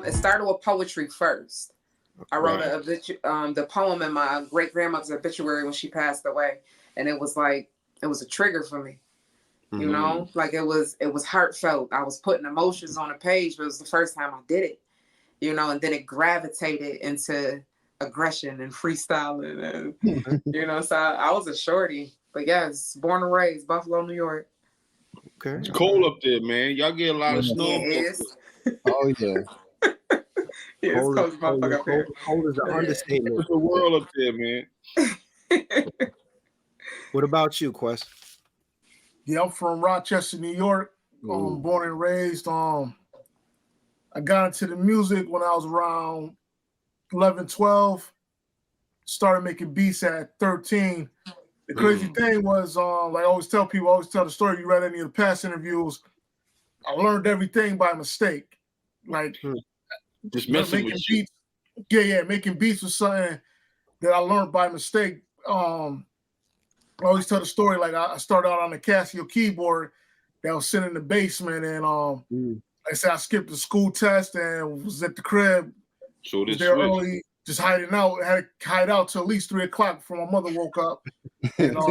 It started with poetry first. I wrote the poem in my great grandmother's obituary when she passed away, and it was like it was a trigger for me. You know, like it was heartfelt. I was putting emotions on a page, but it was the first time I did it. You know, and then it gravitated into aggression and freestyling, and you know, so I was a shorty. But yes, born and raised Buffalo, New York. Okay, it's cold up there, man. Y'all get a lot of snow. Oh yeah. Yeah, it's cold as motherfucker up here. Cold is an understatement. It's the world up there, man. What about you, Quest? Yeah, I'm from Rochester, New York. Born and raised. I got into the music when I was around 11, 12. Started making beats at 13. The crazy thing was, like I always tell people, I always tell the story. You read any of the past interviews, I learned everything by mistake. Like just messing with beats. Yeah, making beats was something that I learned by mistake. I always tell the story, like I started out on the Casio keyboard that was sitting in the basement, and like I said, I skipped the school test and was at the crib. So was there early, just hiding out. Had to hide out till at least 3 o'clock before my mother woke up. And cause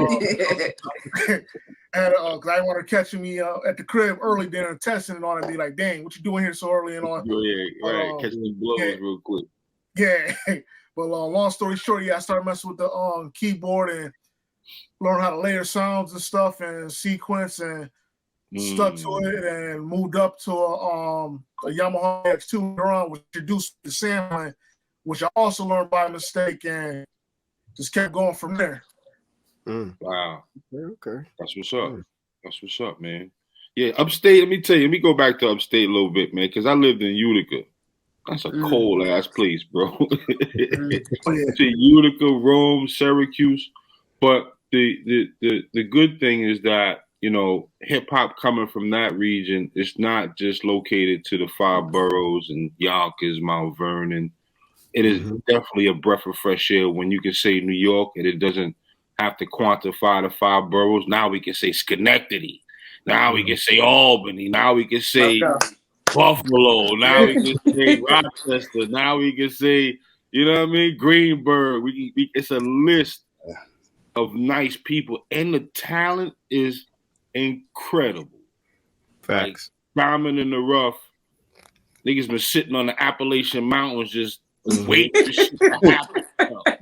I didn't want her catching me at the crib early during the testing and all that. Be like, dang, what you doing here so early and all? Yeah, right. Catching the blows real quick. Yeah, but long story short, I started messing with the keyboard and learned how to layer sounds and stuff and sequence and stuck to it and moved up to a Yamaha X2 drum, which introduced the sampling, which I also learned by mistake and just kept going from there. Wow. Okay. That's what's up. That's what's up, man. Yeah, upstate, let me tell you, let me go back to upstate a little bit, man, because I lived in Utica. That's a cold ass place, bro. It's Utica, Rome, Syracuse. But the good thing is that, you know, hip hop coming from that region is not just located to the 5 boroughs and Yonkers, Mount Vernon. It is definitely a breath of fresh air when you can say New York and it doesn't have to quantify the 5 boroughs. Now we can say Schenectady. Now we can say Albany. Now we can say Buffalo. Now we can say Rochester. Now we can say, you know what I mean, Greenburgh. It's a list of nice people, and the talent is incredible. Facts. Like, diamond in the rough. Niggas been sitting on the Appalachian Mountains just waiting for shit to happen.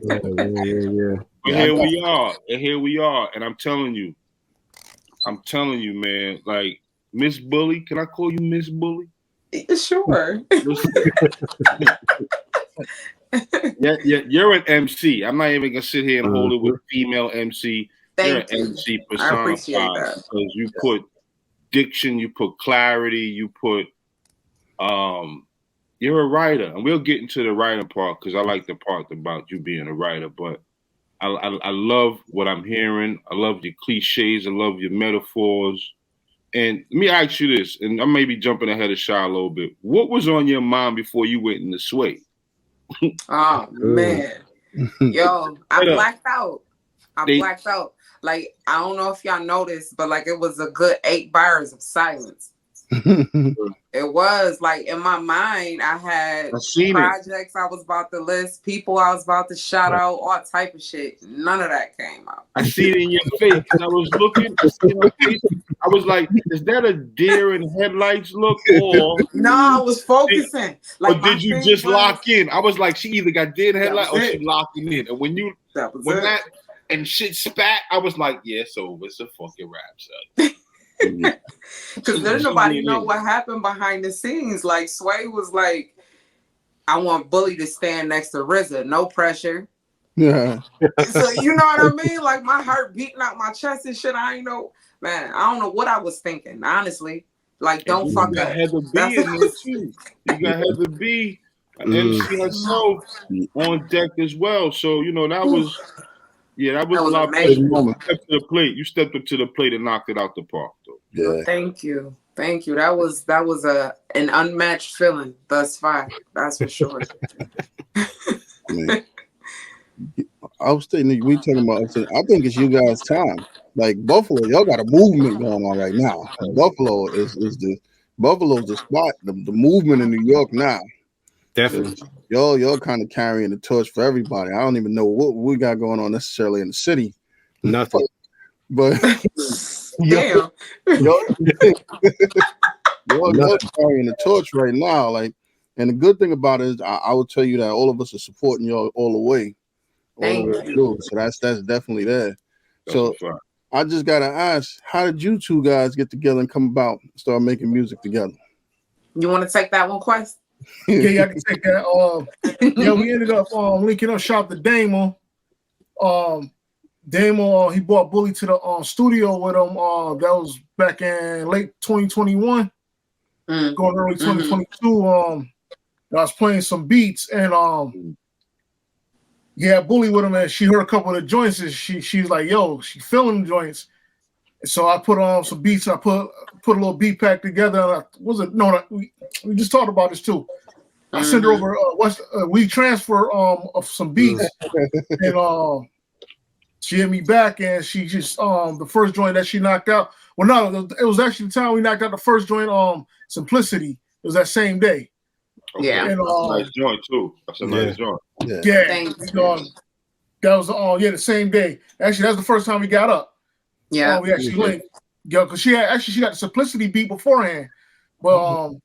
Yeah. But here we are. And I'm telling you, man, like Miss Bully, can I call you Miss Bully? Sure. Yeah, you're an MC. I'm not even gonna sit here and hold it with female MC. You're an MC personified because you put diction, you put clarity, you put you're a writer, and we'll get into the writing part because I like the part about you being a writer. But I love what I'm hearing. I love your cliches. I love your metaphors. And let me ask you this, and I may be jumping ahead of Shy a little bit. What was on your mind before you went into Sway? Oh man, yo, I blacked out. Blacked out. Like, I don't know if y'all noticed, but like it was a good 8 bars of silence. It was like in my mind, I had projects I was about to list, people I was about to shout out, all type of shit. None of that came out. I see it in your face. I was looking. I was like, "Is that a deer in headlights look?" Or no, I was focusing. Or did you just lock in? I was like, she either got deer in headlights or she locking in. And when that and shit spat, I was like, "Yeah, so it's a fucking rap, son." Because there's nobody know what happened behind the scenes. Like Sway was like, I want Bully to stand next to RZA, no pressure. Yeah. So you know what I mean? Like my heart beating out my chest and shit. I ain't know, man. I don't know what I was thinking, honestly. Like, don't fuck up. You got Heather B and MC herself on deck as well. So you know that was. Yeah, that was a lot. You stepped up to the plate and knocked it out the park, though. Yeah. Thank you. That was an unmatched feeling thus far. That's for sure. Man. Upstate, we talking about upstate. I think it's you guys' time. Like Buffalo, y'all got a movement going on right now. And Buffalo's the spot. The movement in New York now Definitely. Y'all kind of carrying the torch for everybody. I don't even know what we got going on necessarily in the city. Nothing. But Damn. y'all carrying the torch right now. Like, and the good thing about it is I will tell you that all of us are supporting y'all all the way. Thank you. So that's definitely there. So I just gotta ask, how did you two guys get together and come about and start making music together? You want to take that one, Quest? Yeah, I can take that. Yeah, we ended up linking up. Shout out to Damo. Damo, he brought Bulli to the studio with him. That was back in late 2021, going early 2022. I was playing some beats and yeah, Bulli with him, and she heard a couple of the joints, and she's like, "Yo, she feeling the joints." And so I put on some beats. I put a little beat pack together. We just talked about this too. I sent her over. We transfer of some beats, and she hit me back, and she just the first joint that she knocked out. Well, no, it was actually the time we knocked out the first joint. Simplicity. It was that same day. Okay. Yeah, and, that's a nice joint too. That's a nice joint. Yeah. That was the same day. Actually, that's the first time we got up. Yeah, we actually linked. Yeah, because she got the Simplicity beat beforehand, but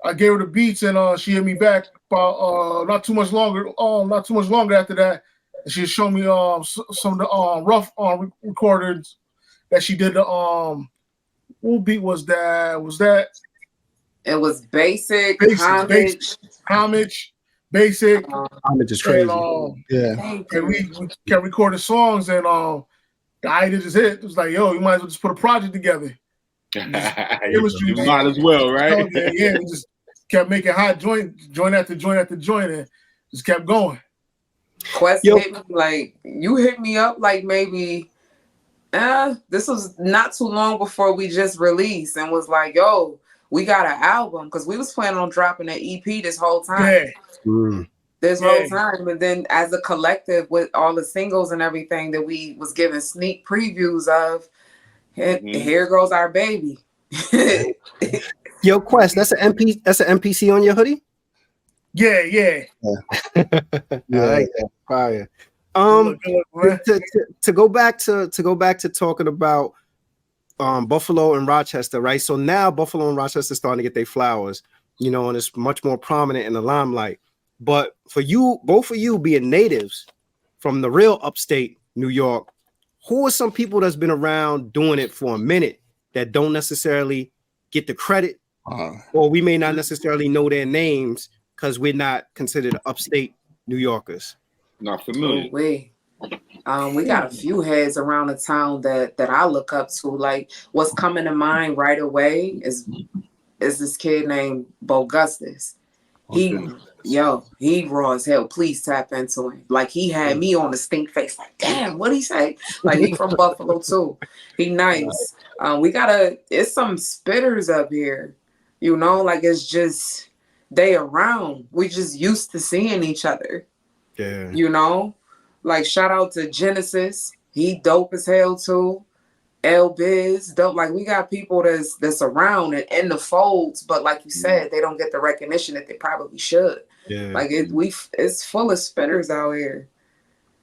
I gave her the beats, and she hit me back about not too much longer after that. And she showed me some of the rough recordings that she did. What beat was that? It was basic homage. Basic. Homage is crazy. And we kept recording songs, and the idea just hit. It was like, yo, you might as well just put a project together. You might as well, right? Yeah, we just kept making hot joint after joint after joint, and just kept going. Quest hit me like you hit me up like maybe this was not too long before we just released, and was like, yo, we got an album, because we was planning on dropping an EP this whole time. This whole time, and then as a collective with all the singles and everything that we was giving sneak previews of, here goes our baby. Yo, Quest, that's an MPC on your hoodie? Yeah. I like that. Fire. To go back to talking about Buffalo and Rochester, right? So now Buffalo and Rochester starting to get their flowers, and it's much more prominent in the limelight. But for you, both of you being natives from the real upstate New York, who are some people that's been around doing it for a minute that don't necessarily get the credit, or we may not necessarily know their names because we're not considered upstate New Yorkers? Not familiar. We got a few heads around the town that I look up to. Like, what's coming to mind right away is this kid named Bogustus. He raw as hell. Please tap into him. Like, he had me on the stink face. Like, damn, what'd he say? Like, he from Buffalo too. He nice. It's some spitters up here. Like, it's just they around. We just used to seeing each other. Yeah. Like, shout out to Genesis. He dope as hell too. L Biz dope. Like, we got people that's around and in the folds, but like you said, they don't get the recognition that they probably should. Yeah. Like, it's full of spitters out here.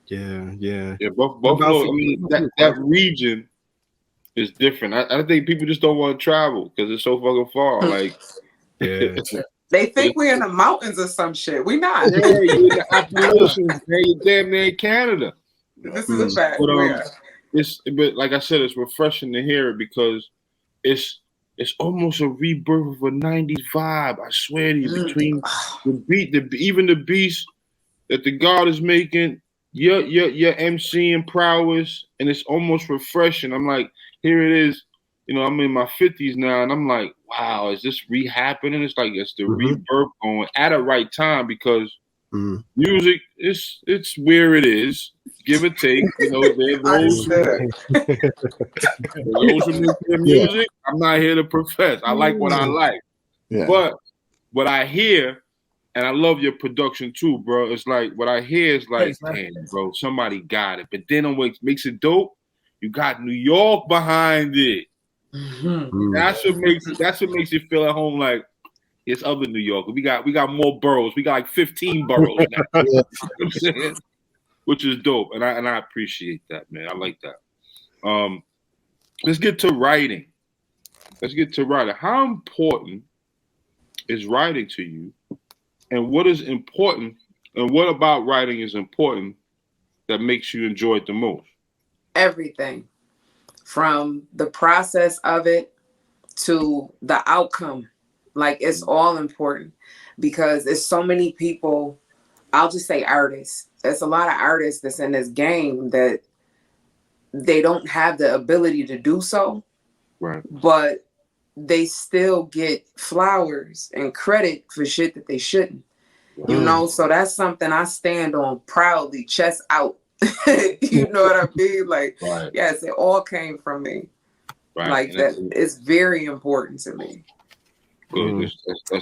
Yeah. Buffalo. I mean, that region is different. I think people just don't want to travel because it's so fucking far. Like, they think we're in the mountains or some shit. We not. Yeah, you're in the Appalachians, man. You're damn near in Canada. This is a fact. But like I said, it's refreshing to hear it because it's almost a rebirth of a '90s vibe. I swear to you, between the beat, even the beats that the God is making, your emceeing prowess, and it's almost refreshing. I'm like, here it is. I'm in my 50s now, and I'm like, wow, is this re-happening? It's like it's the rebirth going at the right time because music it's where it is. Give or take, there are those who make their music. I'm not here to profess. I like what I like. Yeah. But what I hear, and I love your production too, bro. It's like what I hear is like, damn, bro, somebody got it. But then what makes it dope, you got New York behind it. That's what makes it feel at home. Like, It's other New York. We got more boroughs. We got like 15 boroughs now. Yeah. You know what I'm saying? Which is dope, and I appreciate that, man. I like that. Let's get to writing. How important is writing to you, and what is important, and what about writing is important that makes you enjoy it the most? Everything, from the process of it to the outcome. Like, it's all important because it's so many people. I'll just say artists. There's a lot of artists that's in this game that they don't have the ability to do so. Right. But they still get flowers and credit for shit that they shouldn't. You know, so that's something I stand on proudly, chest out. You know what I mean? Like, right. Yes, it all came from me. Right. Like, and that is very important to me. Good.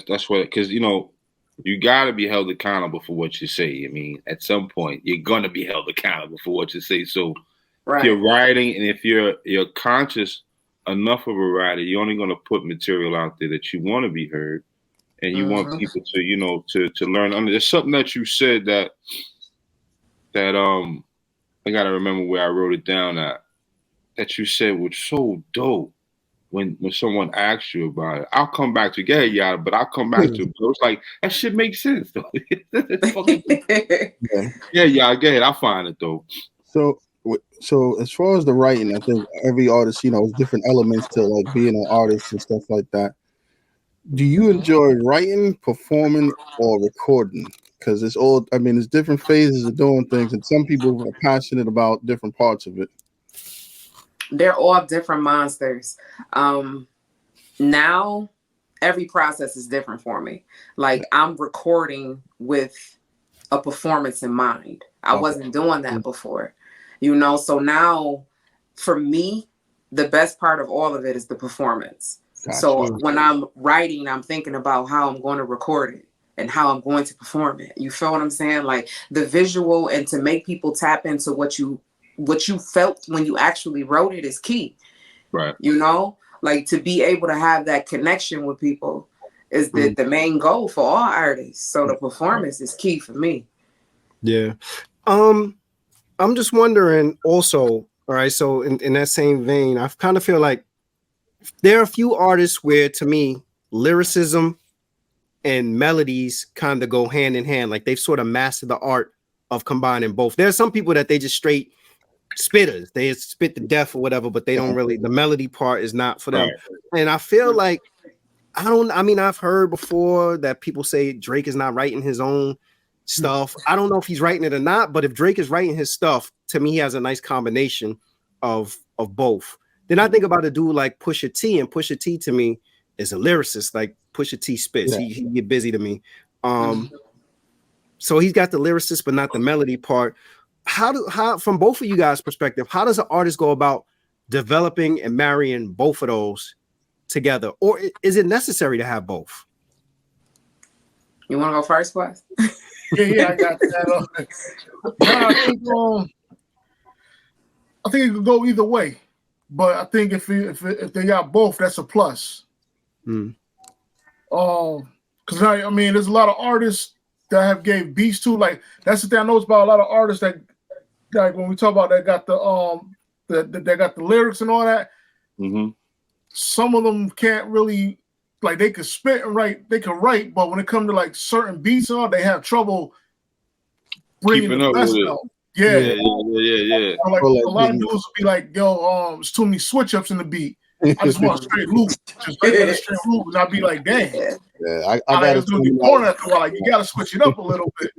That's what, because, you know, you got to be held accountable for what you say. I mean, at some point, you're going to be held accountable for what you say. So if you're writing, and if you're conscious enough of a writer, you're only going to put material out there that you want to be heard, and you want people to, you know, to learn. I mean, there's something that you said that I got to remember where I wrote it down at, that you said was so dope. When someone asks you about it, I'll come back to get it, y'all, but I'll come back to it. It's like, that shit makes sense, though. Yeah, y'all, go ahead. I'll find it, though. So as far as the writing, I think every artist, you know, has different elements to like being an artist and stuff like that. Do you enjoy writing, performing, or recording? Because it's all, I mean, there's different phases of doing things, and some people are passionate about different parts of it. They're all different monsters. Now, every process is different for me. Like, I'm recording with a performance in mind. I wasn't doing that before, you know? So now, for me, the best part of all of it is the performance. Gotcha. So when I'm writing, I'm thinking about how I'm going to record it and how I'm going to perform it. You feel what I'm saying? Like, the visual, and to make people tap into what you felt when you actually wrote it is key. Right. You know, like, to be able to have that connection with people is the main goal for all artists. So the performance is key for me. Yeah. I'm just wondering also, all right, so in that same vein, I kind of feel like there are a few artists where, to me, lyricism and melodies kind of go hand in hand. Like, they've sort of mastered the art of combining both. There are some people that they just straight spitters. They spit the death or whatever, but they don't really, the melody part is not for them. Right. And I feel like, I've heard before that people say Drake is not writing his own stuff. I don't know if he's writing it or not, but if Drake is writing his stuff, to me, he has a nice combination of both. Then I think about a dude like Pusha T, and Pusha T to me is a lyricist. Like, Pusha T spits. Yeah. He get busy to me. So he's got the lyricist, but not the melody part. How from both of you guys' perspective, how does an artist go about developing and marrying both of those together? Or is it necessary to have both? You want to go first, Wes? Yeah, I got that. I think it could go either way, but I think if they got both, that's a plus. Because I mean, there's a lot of artists that have gave beats to. Like, that's the thing I noticed about a lot of artists that, like, when we talk about that got they got the lyrics and all that. Some of them can't really, like, they could spit and write, they could write, but when it comes to like certain beats and all, they have trouble bringing the best out. Yeah. So, like, a lot of dudes will be like, yo, there's too many switch ups in the beat. I just want a straight loop. Just let a straight loop, and I'll be like, dang. Yeah, I gotta do the corner after a while. Like, you gotta switch it up a little bit.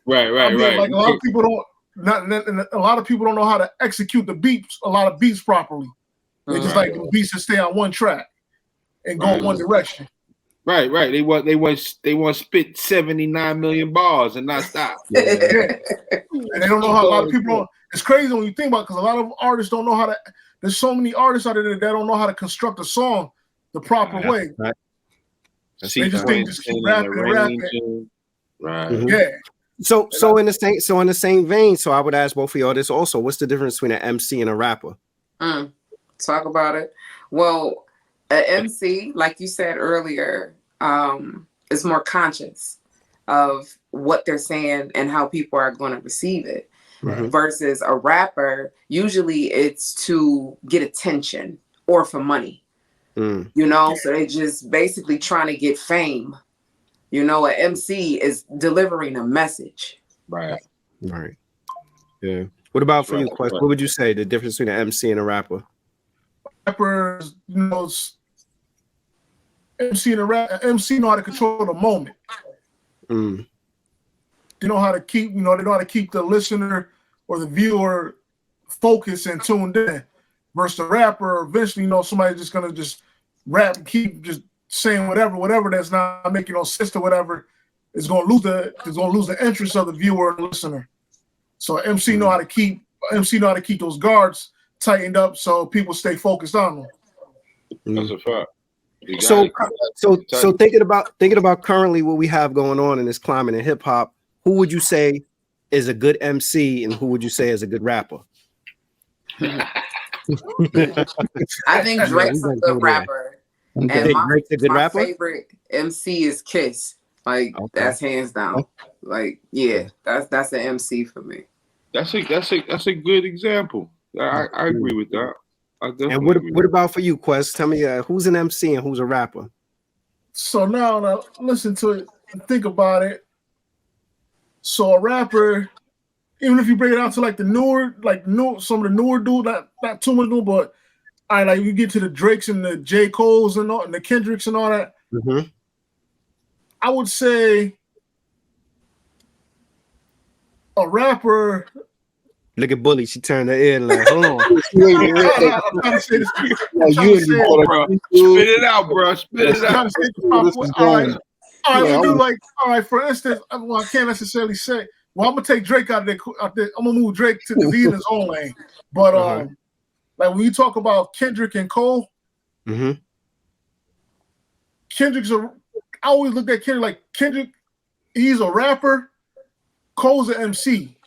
Right. Like, a lot of people don't know how to execute the beats, a lot of beats properly. They just like the beats to stay on one track and go in one direction. Right. They want to spit 79 million bars and not stop. And they don't know how a lot of people don't. It's crazy when you think about it, because a lot of artists don't know how to. There's so many artists out there that don't know how to construct a song the proper way. Right. They just keep rapping and rapping. Right. Yeah. So in the same vein, so I would ask both of y'all this also. What's the difference between an MC and a rapper? Talk about it. Well, an MC, like you said earlier, is more conscious of what they're saying and how people are going to receive it. Versus a rapper, usually it's to get attention or for money. You know, so they just basically trying to get fame. You know, an MC is delivering a message. Right. Yeah. What about for you, Quest? What would you say the difference between an MC and a rapper? Rappers, you know, MC and a rap. MC know how to control the moment. They know how to keep, you know, they know how to keep the listener or the viewer focused and tuned in. Versus the rapper, eventually, you know, somebody's just gonna just rap and keep just saying whatever that's not making no sense or whatever is gonna lose the interest of the viewer and the listener. So MC know how to keep those guards tightened up so people stay focused on them. That's a fact. So thinking about currently what we have going on in this climate in hip hop, who would you say is a good MC and who would you say is a good rapper? I think Drake's a good rapper. And Drake's a good rapper? Favorite MC is Kiss. Like that's hands down. Like that's an MC for me. That's a good example. I agree with that. And what about for you, Quest? Tell me who's an MC and who's a rapper? So now listen to it and think about it. So a rapper, even if you break it down to like some of the newer dudes, not too much new, but like you get to the Drakes and the J. Coles and the Kendricks and all that. I would say a rapper. Look at Bully. She turned her ear like, hold on. I'm trying to say this. Spit it out, bro. Spit it out. All right, we do like, all right, for instance, well, I can't necessarily say, well, I'm going to take Drake out there. I'm going to move Drake to the lead in his own lane. But like when you talk about Kendrick and Cole, Kendrick's I always look at Kendrick like Kendrick, he's a rapper, Cole's an MC.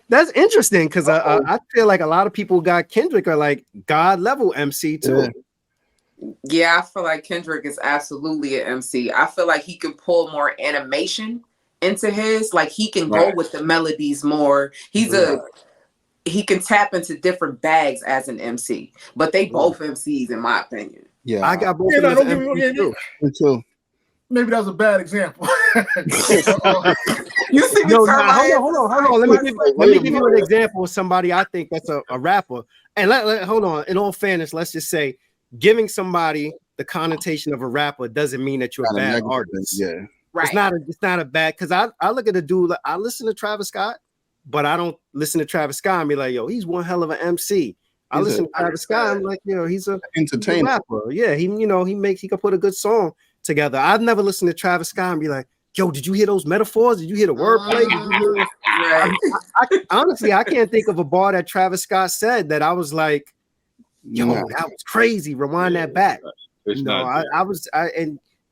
That's interesting because I feel like a lot of people got Kendrick are like God level MC too. Yeah, I feel like Kendrick is absolutely an MC. I feel like he can pull more animation into his, like he can go with the melodies more. He can tap into different bags as an MC. But they both MCs in my opinion. Yeah, I got both of them too. Maybe that was a bad example. You see me hold on. Let me give you an example of somebody I think that's a rapper. And hold on. In all fairness, let's just say giving somebody the connotation of a rapper doesn't mean that you're a bad artist. Yeah, right. It's not a bad because I look at a dude. I listen to Travis Scott, but I don't listen to Travis Scott and be like, yo, he's one hell of an MC. I listen to Travis Scott. I'm like, he's a entertainer. Rapper. Yeah, he can put a good song together. I've never listened to Travis Scott and be like, yo, did you hear those metaphors? Did you hear the wordplay? Honestly, I can't think of a bar that Travis Scott said that I was like, yo, that was crazy. Rewind that back. And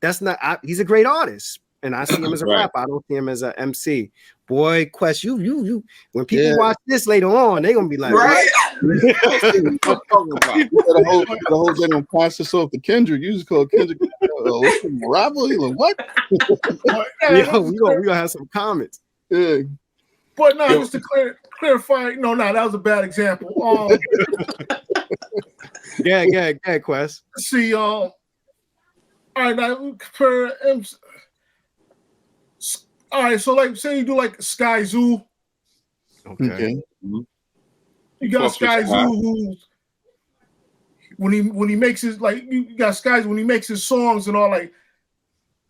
that's not. He's a great artist, and I see him as a rapper. I don't see him as an MC. Boy, Quest, you. When people watch this later on, they're gonna be like, the whole general process off the Kendrick. You just call Kendrick rapper. He like, what? Yo, we gonna have some comments. Yeah. But no, just to clarify, no, that was a bad example. Yeah, Quest. See, all right, now compare MC. All right, so like, say you do like Sky Zoo. Okay. You got Sky Zoo who, when he makes his you got Sky when he makes his songs and all when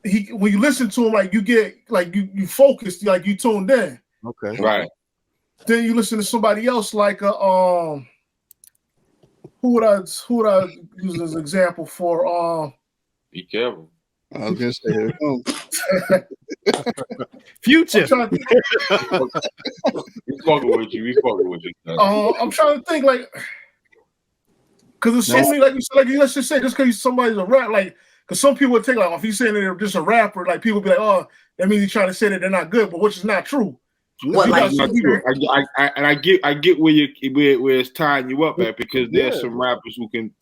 you listen to him you get you focused you tuned in. Okay. Right. Then you listen to somebody else who would I use as an example for Be careful. I was gonna say here it comes. Future. He's fucking with you. I'm trying to think because there's so many let's just say just because somebody's a rap because some people would take if he's saying they're just a rapper people be like, oh, that means he's trying to say that they're not good, but which is not true. I get where it's tying you up at because there's some rappers who can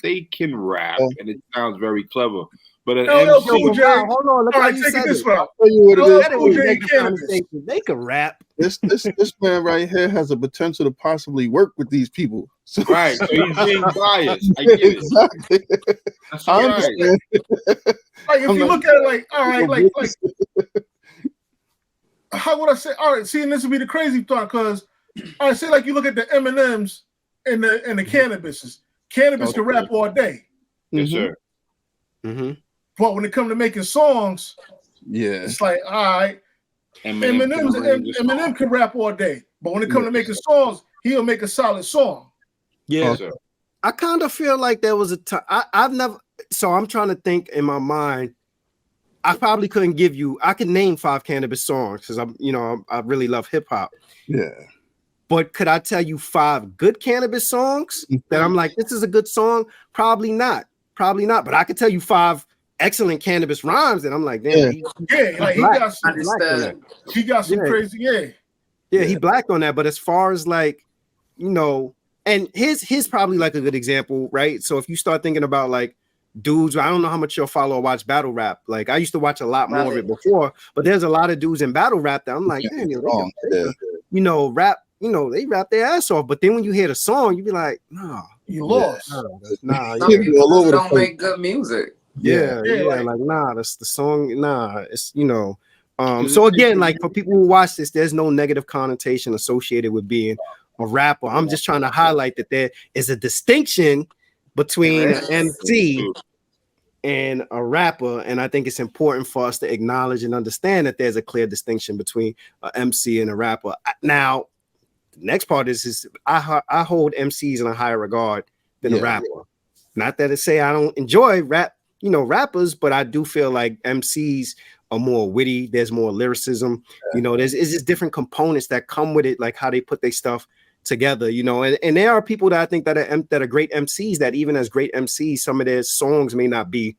rap and it sounds very clever, But an LL MC, Cool J. Hold on, look All how right, you take said it this it. way. I'll tell you what it LL is. Cool J and Negative Cannabis. connotation. They can rap. This man right here has a potential to possibly work with these people. So, right? So he's being biased. I get it. exactly. That's I all right. understand. Like if I'm you not- look at it like, all right, like how would I say? All right, see, and this would be the crazy thought, because I say like you look at the M&Ms and the cannabises. Cannabis can rap all day, Yes, Mhm. sir. Mm-hmm. but when it comes to making songs, Yeah. it's like, all right, Eminem can rap all day, but when it comes to making songs, he'll make a solid song. Yeah. Yes, sir. I kind of feel like there was a time I've never. So I'm trying to think in my mind. I probably couldn't give you. I could name 5 cannabis songs because I really love hip hop. Yeah. But could I tell you 5 good cannabis songs that I'm like, this is a good song? Probably not. But I could tell you 5 excellent cannabis rhymes that I'm like, damn. Yeah, like he got some. Understood. He got some crazy. Yeah, he blacked on that. But as far as like, and his probably like a good example, right? So if you start thinking about like dudes, I don't know how much you'll follow or watch battle rap. Like I used to watch a lot more of it before, but there's a lot of dudes in battle rap that I'm like, damn, rap, they rap their ass off. But then when you hear the song, you be like, no, you lost. Nah, Some people just don't make good music. Yeah, like nah, that's the song, nah, it's so again, like for people who watch this, there's no negative connotation associated with being a rapper. I'm just trying to highlight that there is a distinction between an MC and a rapper, and I think it's important for us to acknowledge and understand that there's a clear distinction between an MC and a rapper. Now, the next part is I hold MCs in a higher regard than a rapper. Not that I say I don't enjoy rappers, but I do feel like MCs are more witty. There's more lyricism. It's just different components that come with it, like how they put their stuff together. And there are people that I think that are great MCs that even as great MCs, some of their songs may not be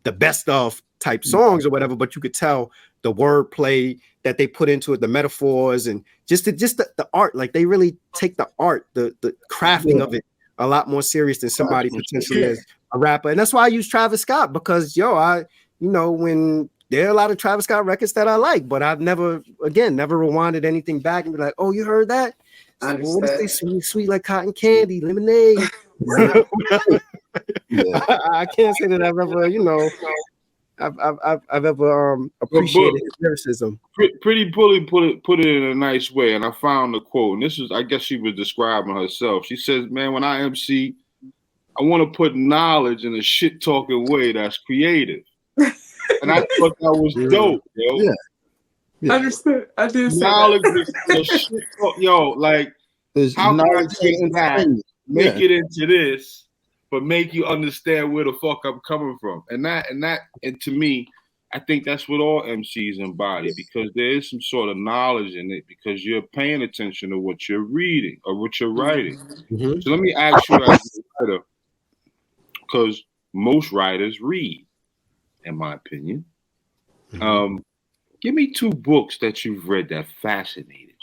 the best of type songs or whatever, but you could tell the wordplay that they put into it, the metaphors, and just the art. Like they really take the art, the crafting of it a lot more serious than somebody potentially is a rapper. And that's why I use Travis Scott, because when there are a lot of Travis Scott records that I like, but I've never rewinded anything back and be like, oh, you heard that? What is they sweet like cotton candy, lemonade. I can't say that I've ever, I've ever appreciated his lyricism. Pretty Bully put it in a nice way, and I found the quote. And this is, I guess, she was describing herself. She says, "Man, when I MC, I want to put knowledge in a shit talking way that's creative." And I thought that was dope, yo. Yeah. Understood. I did say knowledge that. is shit talk, yo. Like, how can I take that, make it into this, but make you understand where the fuck I'm coming from? And to me, I think that's what all MCs embody, because there is some sort of knowledge in it, because you're paying attention to what you're reading or what you're writing. Mm-hmm. So let me ask you as a writer, because most writers read, in my opinion. Mm-hmm. Give me 2 books that you've read that fascinated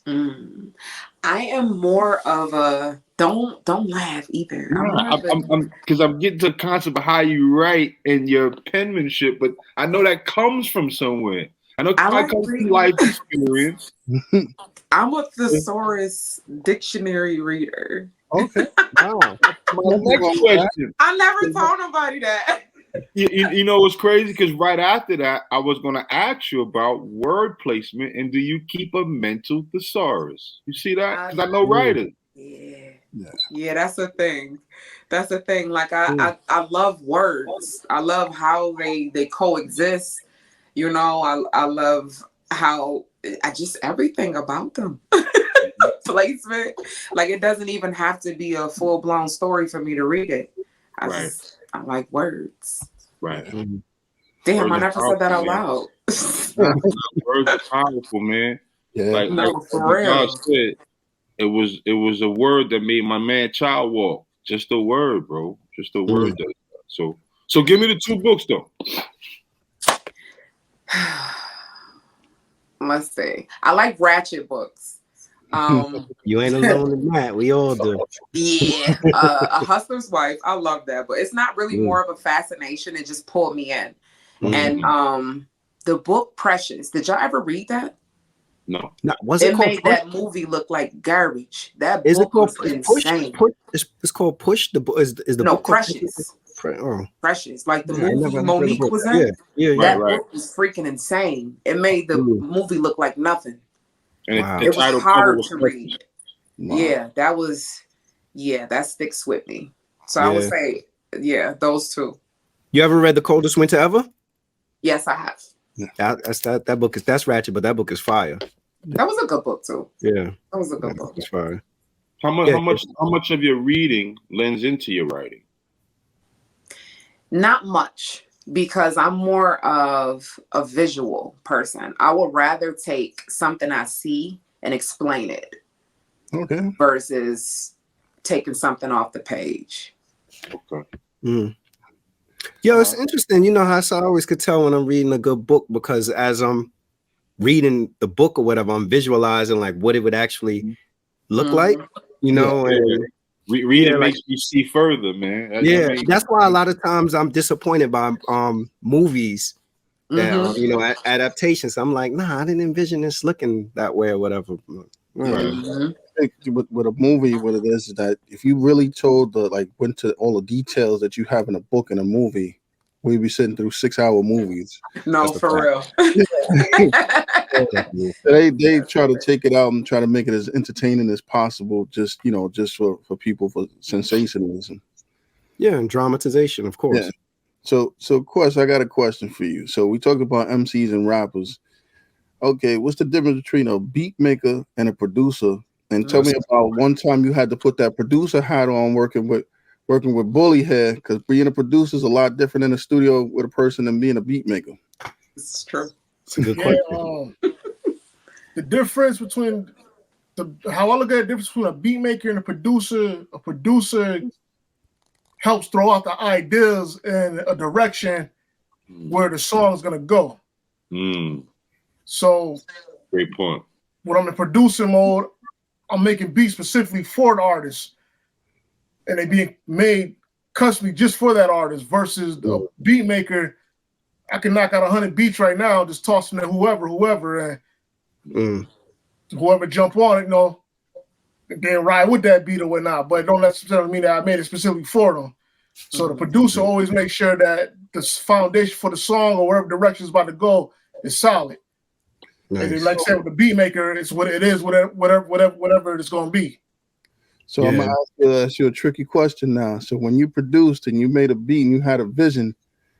you. I am more of a don't laugh either. Because I'm getting to the concept of how you write and your penmanship, but I know that comes from somewhere. I know it comes from life experience. I'm a thesaurus dictionary reader. Okay. Wow. My next question. I never told nobody that. You know what's crazy? Because right after that, I was going to ask you about word placement and do you keep a mental thesaurus? You see that? Because I know writers. Yeah, that's a thing. That's a thing. Like I love words. I love how they coexist. I love how everything about them. Placement. Like it doesn't even have to be a full-blown story for me to read it. I like words. Right. Damn, words I never said that out loud. Words are powerful, man. Yeah. For real. God said, it was a word that made my man child walk. Just a word, bro. Just a word. So give me the 2 books though. Let's see. I like ratchet books. You ain't alone in that. We all do. Yeah, A Hustler's Wife. I love that, but it's not really more of a fascination. It just pulled me in. And the book Precious. Did y'all ever read that? No. Was it called made Push? that movie look like garbage. That Is it book called was insane. Push? It's called Push. The book is the No, book Precious. Oh. Precious. Like the Yeah, movie Monique was in. Yeah. That book was freaking insane. It made the movie look like nothing. And Wow. the It was title hard was to read. Wow. Yeah, that sticks with me. So I would say, those two. You ever read The Coldest Winter Ever? Yes, I have. That book that's ratchet, but that book is fire. That was a good book too. Yeah, that was a good book. It's fire. How much of your reading lends into your writing? Not much, because I'm more of a visual person. I would rather take something I see and explain it. Okay. Versus taking something off the page. Okay. Yo, it's interesting. You know how I always could tell when I'm reading a good book, because as I'm reading the book or whatever, I'm visualizing like what it would actually look like, you know. And reading makes you see further, man. That's why a lot of times I'm disappointed by movies that you know, adaptations. I'm like, nah, I didn't envision this looking that way or whatever. I think with a movie, what it is that if you really told went to all the details that you have in a book and a movie, we'd be sitting through 6-hour movies. No, for real. They try to take it out and try to make it as entertaining as possible, just for people, for sensationalism. Yeah, and dramatization, of course. Yeah. So of course, I got a question for you. So we talked about MCs and rappers. Okay, what's the difference between a beat maker and a producer? And tell me about one time you had to put that producer hat on working with Bulli here, because being a producer is a lot different in the studio with a person than being a beat maker. It's true. It's a good question. The difference between how I look at the difference between a beat maker and a producer helps throw out the ideas and a direction where the song is gonna go. So great point. When I'm in producer mode, I'm making beats specifically for the artist, and they being made customly just for that artist. Versus the beat maker, I can knock out 100 beats right now, just toss them to whoever, and whoever jump on it, then ride with that beat or whatnot. But it don't necessarily mean that I made it specifically for them. So the producer always makes sure that the foundation for the song or wherever direction is about to go is solid. Nice. And then, like I said, with the beat maker, it's what it is, whatever it's going to be. So I'm going to ask you a tricky question now. So when you produced and you made a beat and you had a vision,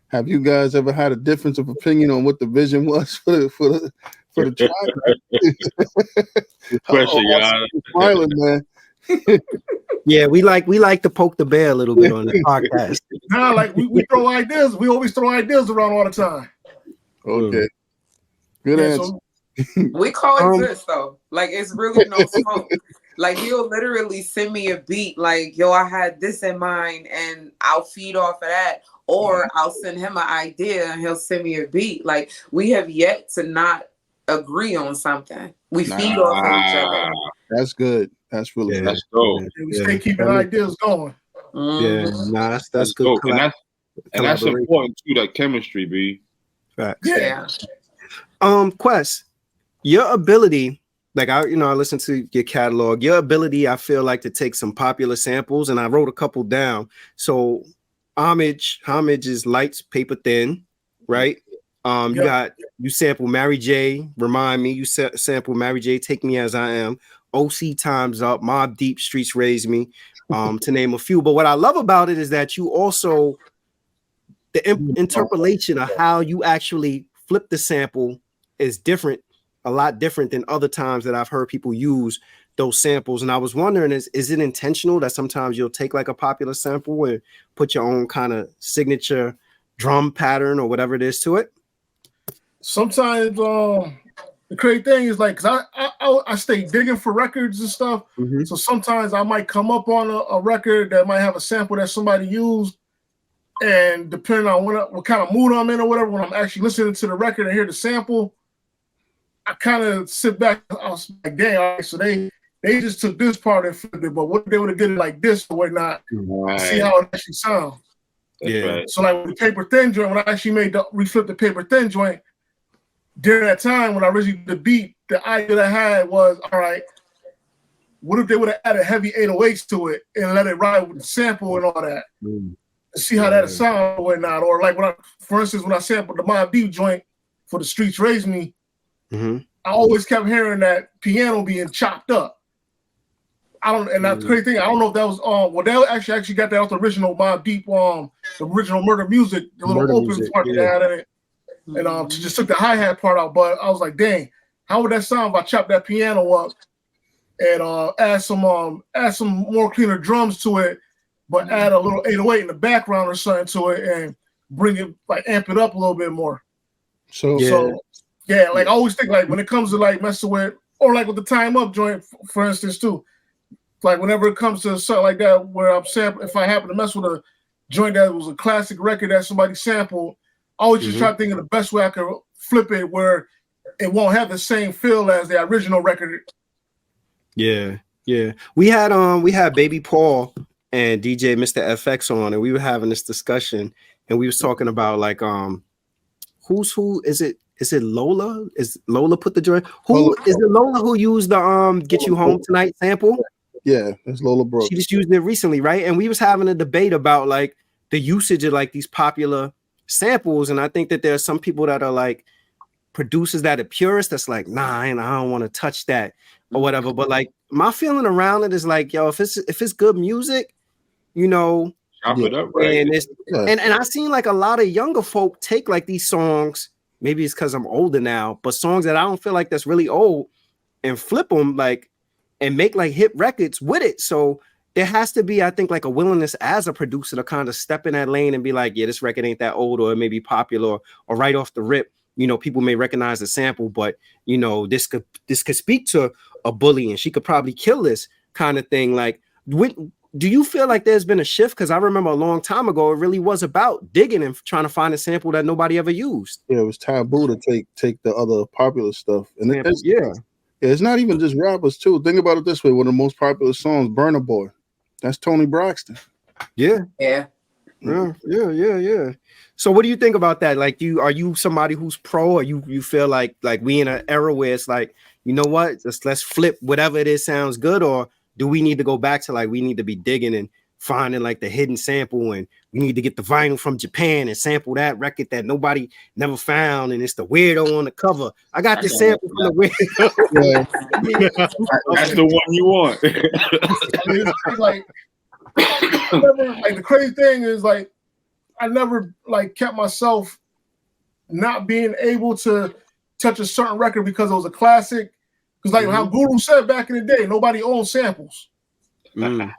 have you guys ever had a difference of opinion on what the vision was for the track? Good question, y'all. Smiling, man. Yeah, we like to poke the bear a little bit on the podcast. Nah, like we throw ideas. We always throw ideas around all the time. Okay. Good answer. So, we coexist though. Like, it's really no smoke. Like, he'll literally send me a beat like, yo, I had this in mind, and I'll feed off of that. Or I'll send him an idea and he'll send me a beat. Like, we have yet to not agree on something. We feed off of each other. That's good. That's really good. That's dope. We stay keeping ideas going. Yeah, that's good. Dope. And that's important too, that chemistry, B. Facts. Yeah. Quest, your ability, like I listened to your catalog, your ability, I feel like, to take some popular samples, and I wrote a couple down. So homage is Lights, Paper Thin, right? You sample Mary J, Remind Me. You sample Mary J, Take Me As I Am. OC, Time's Up. Mobb Deep, Streets Raise Me, to name a few. But what I love about it is that you also, the interpolation of how you actually flip the sample is different, a lot different than other times that I've heard people use those samples. And I was wondering, is it intentional that sometimes you'll take like a popular sample and put your own kind of signature drum pattern or whatever it is to it? Sometimes the crazy thing is, like, cause I stay digging for records and stuff. So sometimes I might come up on a record that might have a sample that somebody used, and depending on what kind of mood I'm in or whatever, when I'm actually listening to the record and hear the sample, I kind of sit back. I was like, dang, all right, so they they just took this part and flipped it. But what if they would have did it like this or whatnot, Right. see how it actually sounds. That's right. So like with the paper thin joint, when I actually reflipped the paper thin joint, during that time when I originally did the beat, the idea that I had was, all right, what if they would have added heavy 808s to it and let it ride with the sample and all that? See how that sound or whatnot. Or like for instance, when I sampled the Mobb Deep joint for The Streets Raised Me, I always kept hearing that piano being chopped up. And that's the crazy thing. I don't know if that was well, they actually got that off the original Mobb Deep, the original Murder Music, the little open part that they had in it. And just took the hi-hat part out. But I was like, dang, how would that sound if I chopped that piano up and add some more cleaner drums to it, but add a little 808 in the background or something to it and bring it, like, amp it up a little bit more. So like I always think, like, when it comes to like messing with, or like with the Time Up joint, for instance, too, like whenever it comes to something like that, where I'm sampling, if I happen to mess with a joint that was a classic record that somebody sampled, I always just try to think of the best way I could flip it where it won't have the same feel as the original record. Yeah. We had Baby Paul and DJ Mr. FX on, and we were having this discussion, and we was talking about like who's who is it? Is it Lola? Is Lola put the joint? Is it Lola who used the Get You Home Tonight sample? Yeah, that's Lola Brooks. She just used it recently, right? And we was having a debate about like the usage of like these popular samples, and I think that there are some people that are like producers that are purists that's like, nah, I don't want to touch that or whatever. But like my feeling around it is like, yo, if it's good music, you know, chop it up, right? And I seen like a lot of younger folk take like these songs, maybe it's because I'm older now, but songs that I don't feel like that's really old, and flip them like and make like hit records with it. So there has to be, I think, like a willingness as a producer to kind of step in that lane and be like, yeah, this record ain't that old, or it may be popular, or right off the rip, you know, people may recognize the sample, but you know, this could speak to a Bulli and she could probably kill this kind of thing. Like, do you feel like there's been a shift? Because I remember a long time ago, it really was about digging and trying to find a sample that nobody ever used. Yeah, it was taboo to take the other popular stuff. And it's not even just rappers too. Think about it this way: one of the most popular songs, "Burna Boy," that's Tony Braxton. Yeah. So what do you think about that? Like, are you somebody who's pro, or you feel like we in an era where it's like, you know what, let's flip whatever it is sounds good, or do we need to go back to like we need to be digging and finding like the hidden sample, and we need to get the vinyl from Japan and sample that record that nobody never found, and it's the weirdo on the cover. I got this sample from the weirdo. That's the one you want. I mean, it's like the crazy thing is like I never like kept myself not being able to touch a certain record because it was a classic. Because like how Guru said back in the day, nobody owns samples. Yeah,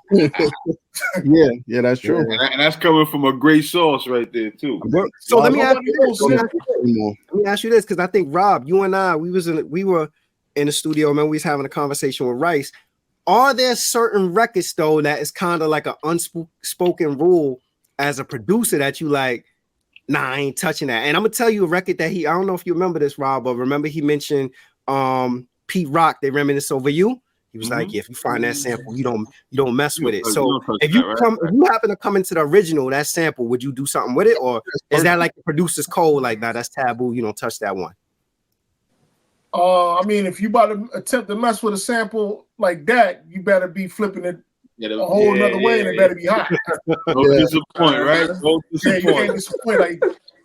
that's true. And that's coming from a great source right there too. So let me ask you this, because I think Rob, you and I, we were in the studio, man. We was having a conversation with Rice. Are there certain records though that is kind of like an unspoken rule as a producer that you like, nah, I ain't touching that? And I'm gonna tell you a record that I don't know if you remember this, Rob, but remember he mentioned Pete Rock, They Reminisce Over You. He was like, yeah, if you find that sample, you don't mess with it. So if you happen to come into the original, that sample, would you do something with it? Or is that like the producer's code? Like, nah, that's taboo. You don't touch that one. I mean, if you about to attempt to mess with a sample like that, you better be flipping it a whole another way, and it better be hot. Don't disappoint, right? Don't disappoint. You can't disappoint. Like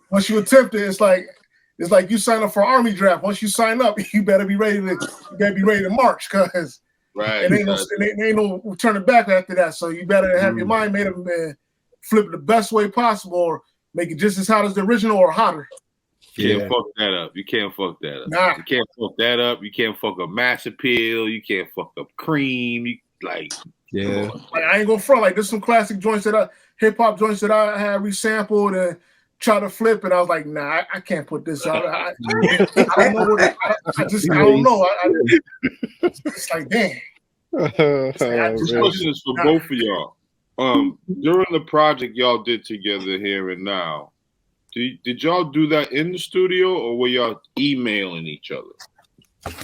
once you attempt it, it's like you sign up for Army draft. Once you sign up, you better be ready to march, because it ain't no turning back after that. So you better have your mind made up and flip it the best way possible, or make it just as hot as the original or hotter. You can't fuck that up. You can't fuck that up. Nah. You can't fuck that up. You can't fuck up Mass Appeal. You can't fuck up Cream. Like I ain't gonna front. Like there's some classic joints hip hop joints that I had resampled and try to flip, and I was like, nah, I can't put this out. I don't know what I don't know. It's like, damn. This question is for both of y'all. During the project y'all did together here and now, did y'all do that in the studio, or were y'all emailing each other?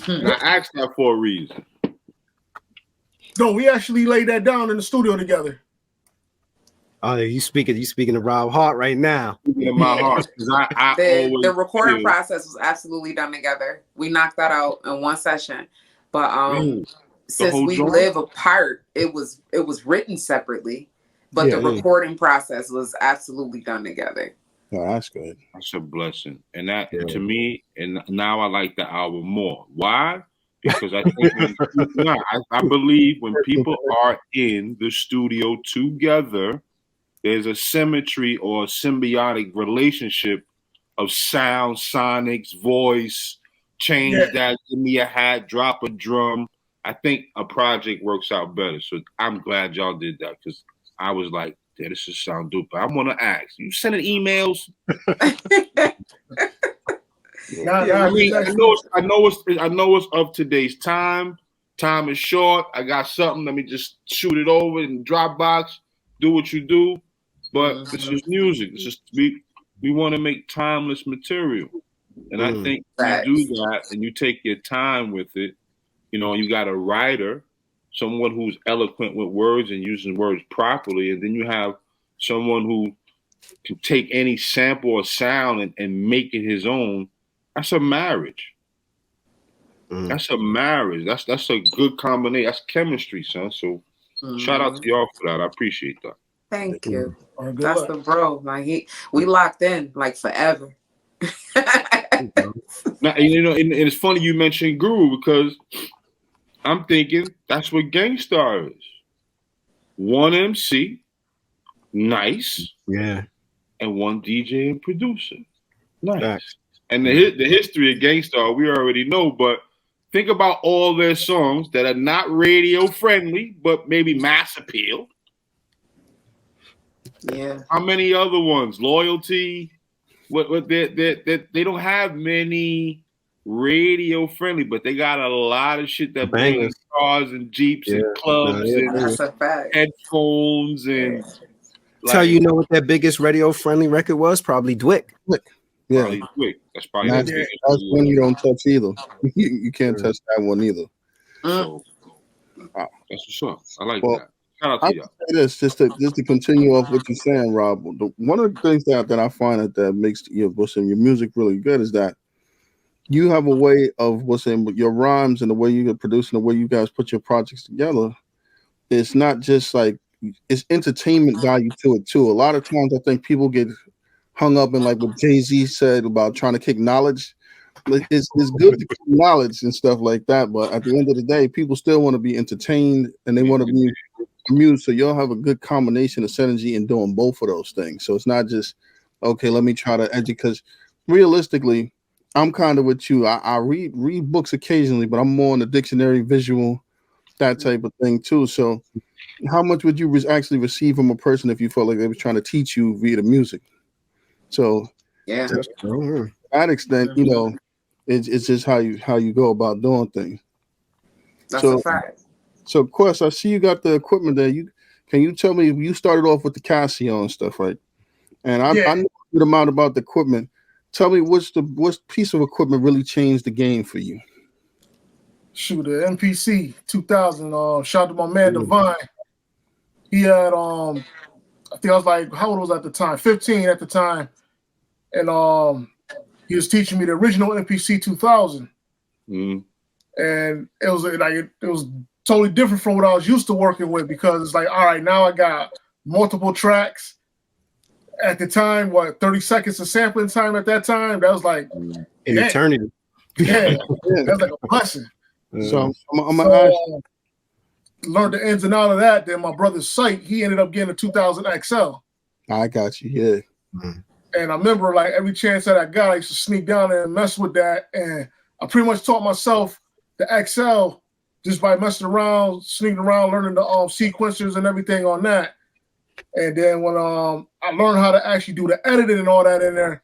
And I asked that for a reason. No, we actually laid that down in the studio together. Oh, you speaking to Rob Hart right now. In my heart, because I The always recording feel, process was absolutely done together. We knocked that out in one session. But the since whole we joint? live apart, it was written separately, but the recording process was absolutely done together. Oh, that's good. That's a blessing, and that to me, and now I like the album more. Why? Because I think I believe when people are in the studio together, there's a symmetry or a symbiotic relationship of sound, sonics, voice, change that, give me a hat, drop a drum. I think a project works out better. So I'm glad y'all did that, because I was like, yeah, this just sound dope. I want to ask, you sending emails? I mean, I know it's of today's time. Time is short. I got something. Let me just shoot it over in Dropbox. Do what you do. But this is music. This is we want to make timeless material. And I think you do that and you take your time with it. You know, you got a writer, someone who's eloquent with words and using words properly, and then you have someone who can take any sample or sound and make it his own. That's a marriage. That's a marriage. That's a good combination. That's chemistry, son. So shout out to y'all for that. I appreciate that. Thank you. That's the bro. Like we locked in like forever. Now, you know, and it's funny you mentioned Guru, because I'm thinking that's what Gangstar is. One MC, nice, and one DJ and producer, nice. And the history of Gangstar we already know, but think about all their songs that are not radio friendly, but maybe mass appeal. Yeah. How many other ones? Loyalty. What they don't have many radio friendly, but they got a lot of shit that brings cars and Jeeps and clubs and headphones and tell you know what their biggest radio friendly record was? Probably Dwick. Yeah, that's probably that's one you don't touch either. You can't touch that one either. So, that's what's up. I like that. Shout out to y'all. This just to continue off what you're saying, Rob. One of the things that I find that makes your music really good is that you have a way of your rhymes and the way you're producing, the way you guys put your projects together. It's not just like, it's entertainment value to it too. A lot of times I think people get hung up in like what Jay-Z said about trying to kick knowledge. It's good to kick knowledge and stuff like that, but at the end of the day, people still want to be entertained and they want to be amused. So you'll have a good combination of synergy in doing both of those things. So it's not just, okay, let me try to educate, because realistically, I'm kind of with you. I read books occasionally, but I'm more in the dictionary, visual, that type of thing too. So how much would you actually receive from a person if you felt like they were trying to teach you via the music? So to that extent, you know, it's just how you go about doing things. That's a fact. So, Quest, I see you got the equipment there. Can you tell me, you started off with the Casio and stuff, right? And I know a good amount about the equipment. Tell me what piece of equipment really changed the game for you? Shoot, the MPC 2000. Shout out to my man Divine. He had I think I was like, how old was I at the time? 15 at the time, and he was teaching me the original MPC 2000. And it was like it was totally different from what I was used to working with, because it's like, all right, now I got multiple tracks. At the time, 30 seconds of sampling time at that time? That was like an eternity. Yeah, that's like a blessing. So I'm learned the ins and outs of that. Then my brother's site, he ended up getting a 2000 XL. I got you, yeah. And I remember, like, every chance that I got, I used to sneak down there and mess with that. And I pretty much taught myself the XL just by messing around, sneaking around, learning the sequencers and everything on that. And then when I learned how to actually do the editing and all that in there,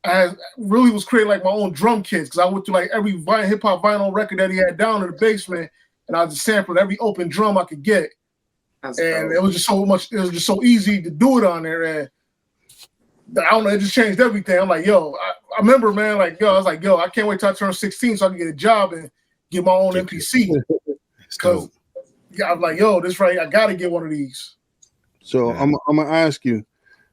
I really was creating like my own drum kits, because I went through like every hip hop vinyl record that he had down in the basement, and I just sampled every open drum I could get. It was just so much. It was just so easy to do it on there, and I don't know. It just changed everything. I'm like, yo, I remember, man. Like, yo, I was like, yo, I can't wait till I turn 16 so I can get a job and get my own MPC. Because I'm like, yo, this right. I gotta get one of these. So I'm gonna ask you,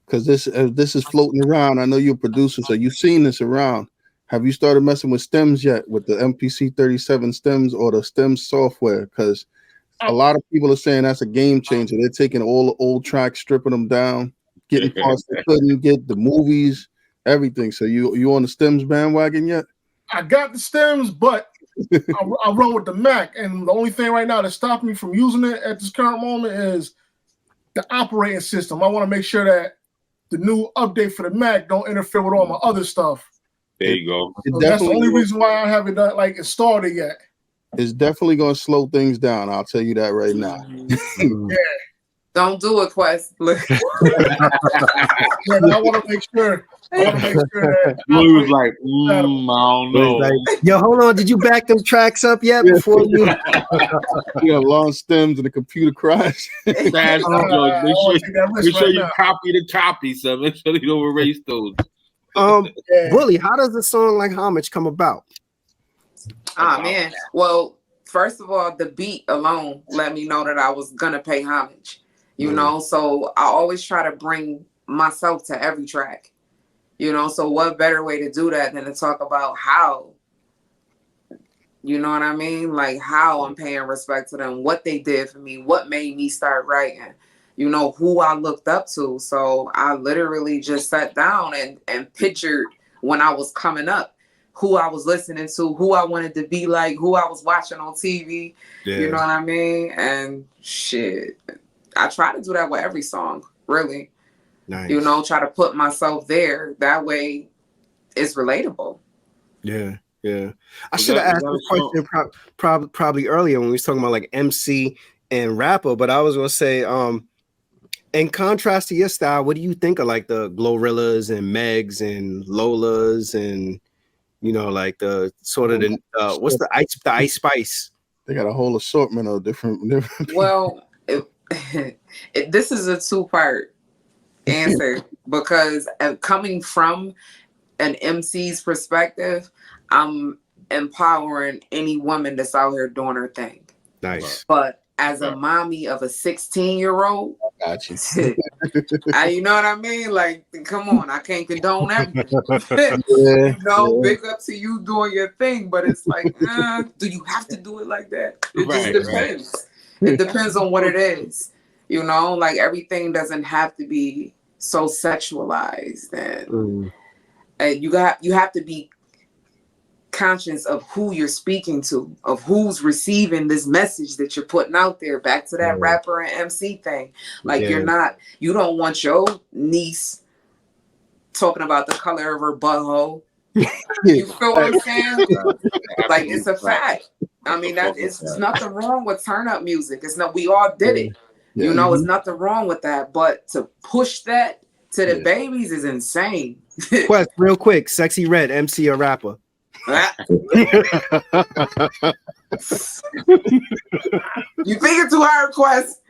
because this is floating around. I know you're a producer, so you've seen this around. Have you started messing with stems yet, with the MPC 37 stems or the stems software? Because a lot of people are saying that's a game changer. They're taking all the old tracks, stripping them down, getting parts they couldn't get, the movies, everything. So you on the stems bandwagon yet? I got the stems, but I run with the Mac, and the only thing right now that's stopping me from using it at this current moment is the operating system. I want to make sure that the new update for the Mac don't interfere with all my other stuff. There you go. So that's the only reason why I haven't done like installed it yet. It's definitely going to slow things down. I'll tell you that right now. Yeah. Don't do it, Quest. Look. Yeah, I want to make sure. That Bulli was like, I don't know. Like, yo, hold on. Did you back them tracks up yet before you? You got long stems and the computer crash. Make sure you copy the copy, so make sure you don't erase those. Bulli, how does the song like Homage come about? Man. Well, first of all, the beat alone let me know that I was gonna pay homage. You know, so I always try to bring myself to every track. You know, so what better way to do that than to talk about how, you know what I mean? Like how I'm paying respect to them, what they did for me, what made me start writing, you know, who I looked up to. So I literally just sat down and pictured when I was coming up, who I was listening to, who I wanted to be like, who I was watching on TV. Yeah. You know what I mean? And shit, I try to do that with every song, really. Nice. You know, try to put myself there. That way it's relatable. Yeah, yeah. I should have asked a question probably earlier when we was talking about like MC and rapper, but I was gonna say, in contrast to your style, what do you think of like the Glorrillas and Megs and Lolas and, you know, like the sort of the what's the Ice Spice? They got a whole assortment of different Well, this is a two-part answer because coming from an MC's perspective, I'm empowering any woman that's out here doing her thing. Nice. But as a mommy of a 16-year-old, got you. You know what I mean? Like, come on, I can't condone everything. You know, big up to you doing your thing, but it's like, do you have to do it like that? It just depends. It depends on what it is. You know, like everything doesn't have to be so sexualized, and you have to be conscious of who you're speaking to, of who's receiving this message that you're putting out there. Back to that rapper and MC thing. Like you don't want your niece talking about the color of her butthole. You feel what I'm saying? Like it's a fact. I mean, it's nothing wrong with turn up music. We all did it. You know, it's nothing wrong with that. But to push that to the babies is insane. Quest, real quick, Sexy Red, MC or rapper? You think it's too hard, Quest?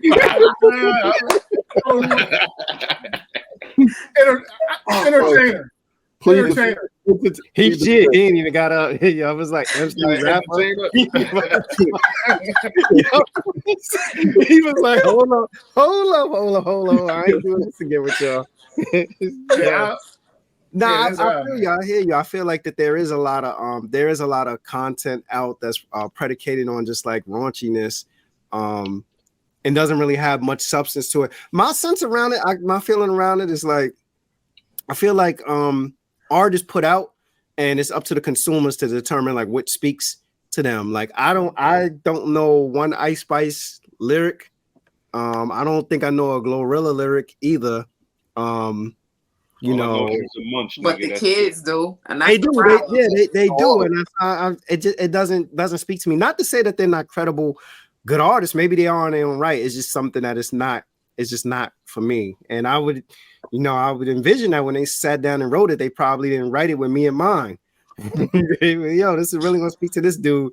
Entertainer. Entertainer. He ain't even got up. I was like, MC rapper. He was like, hold on. I ain't doing this again with y'all. I feel you. I hear you. I feel like that there is a lot of content out that's predicated on just like raunchiness, and doesn't really have much substance to it. My sense around it, my feeling around it is like, I feel like art is put out, and it's up to the consumers to determine like what speaks to them. Like I don't know one Ice Spice lyric. I don't think I know a Glorilla lyric either. You know, but the kids do, and they do. They do, and it doesn't speak to me. Not to say that they're not credible, good artists. Maybe they are in their own right. It's just something that it's just not for me. And I would envision that when they sat down and wrote it, they probably didn't write it with me in mind. Yo, this is really gonna speak to this dude.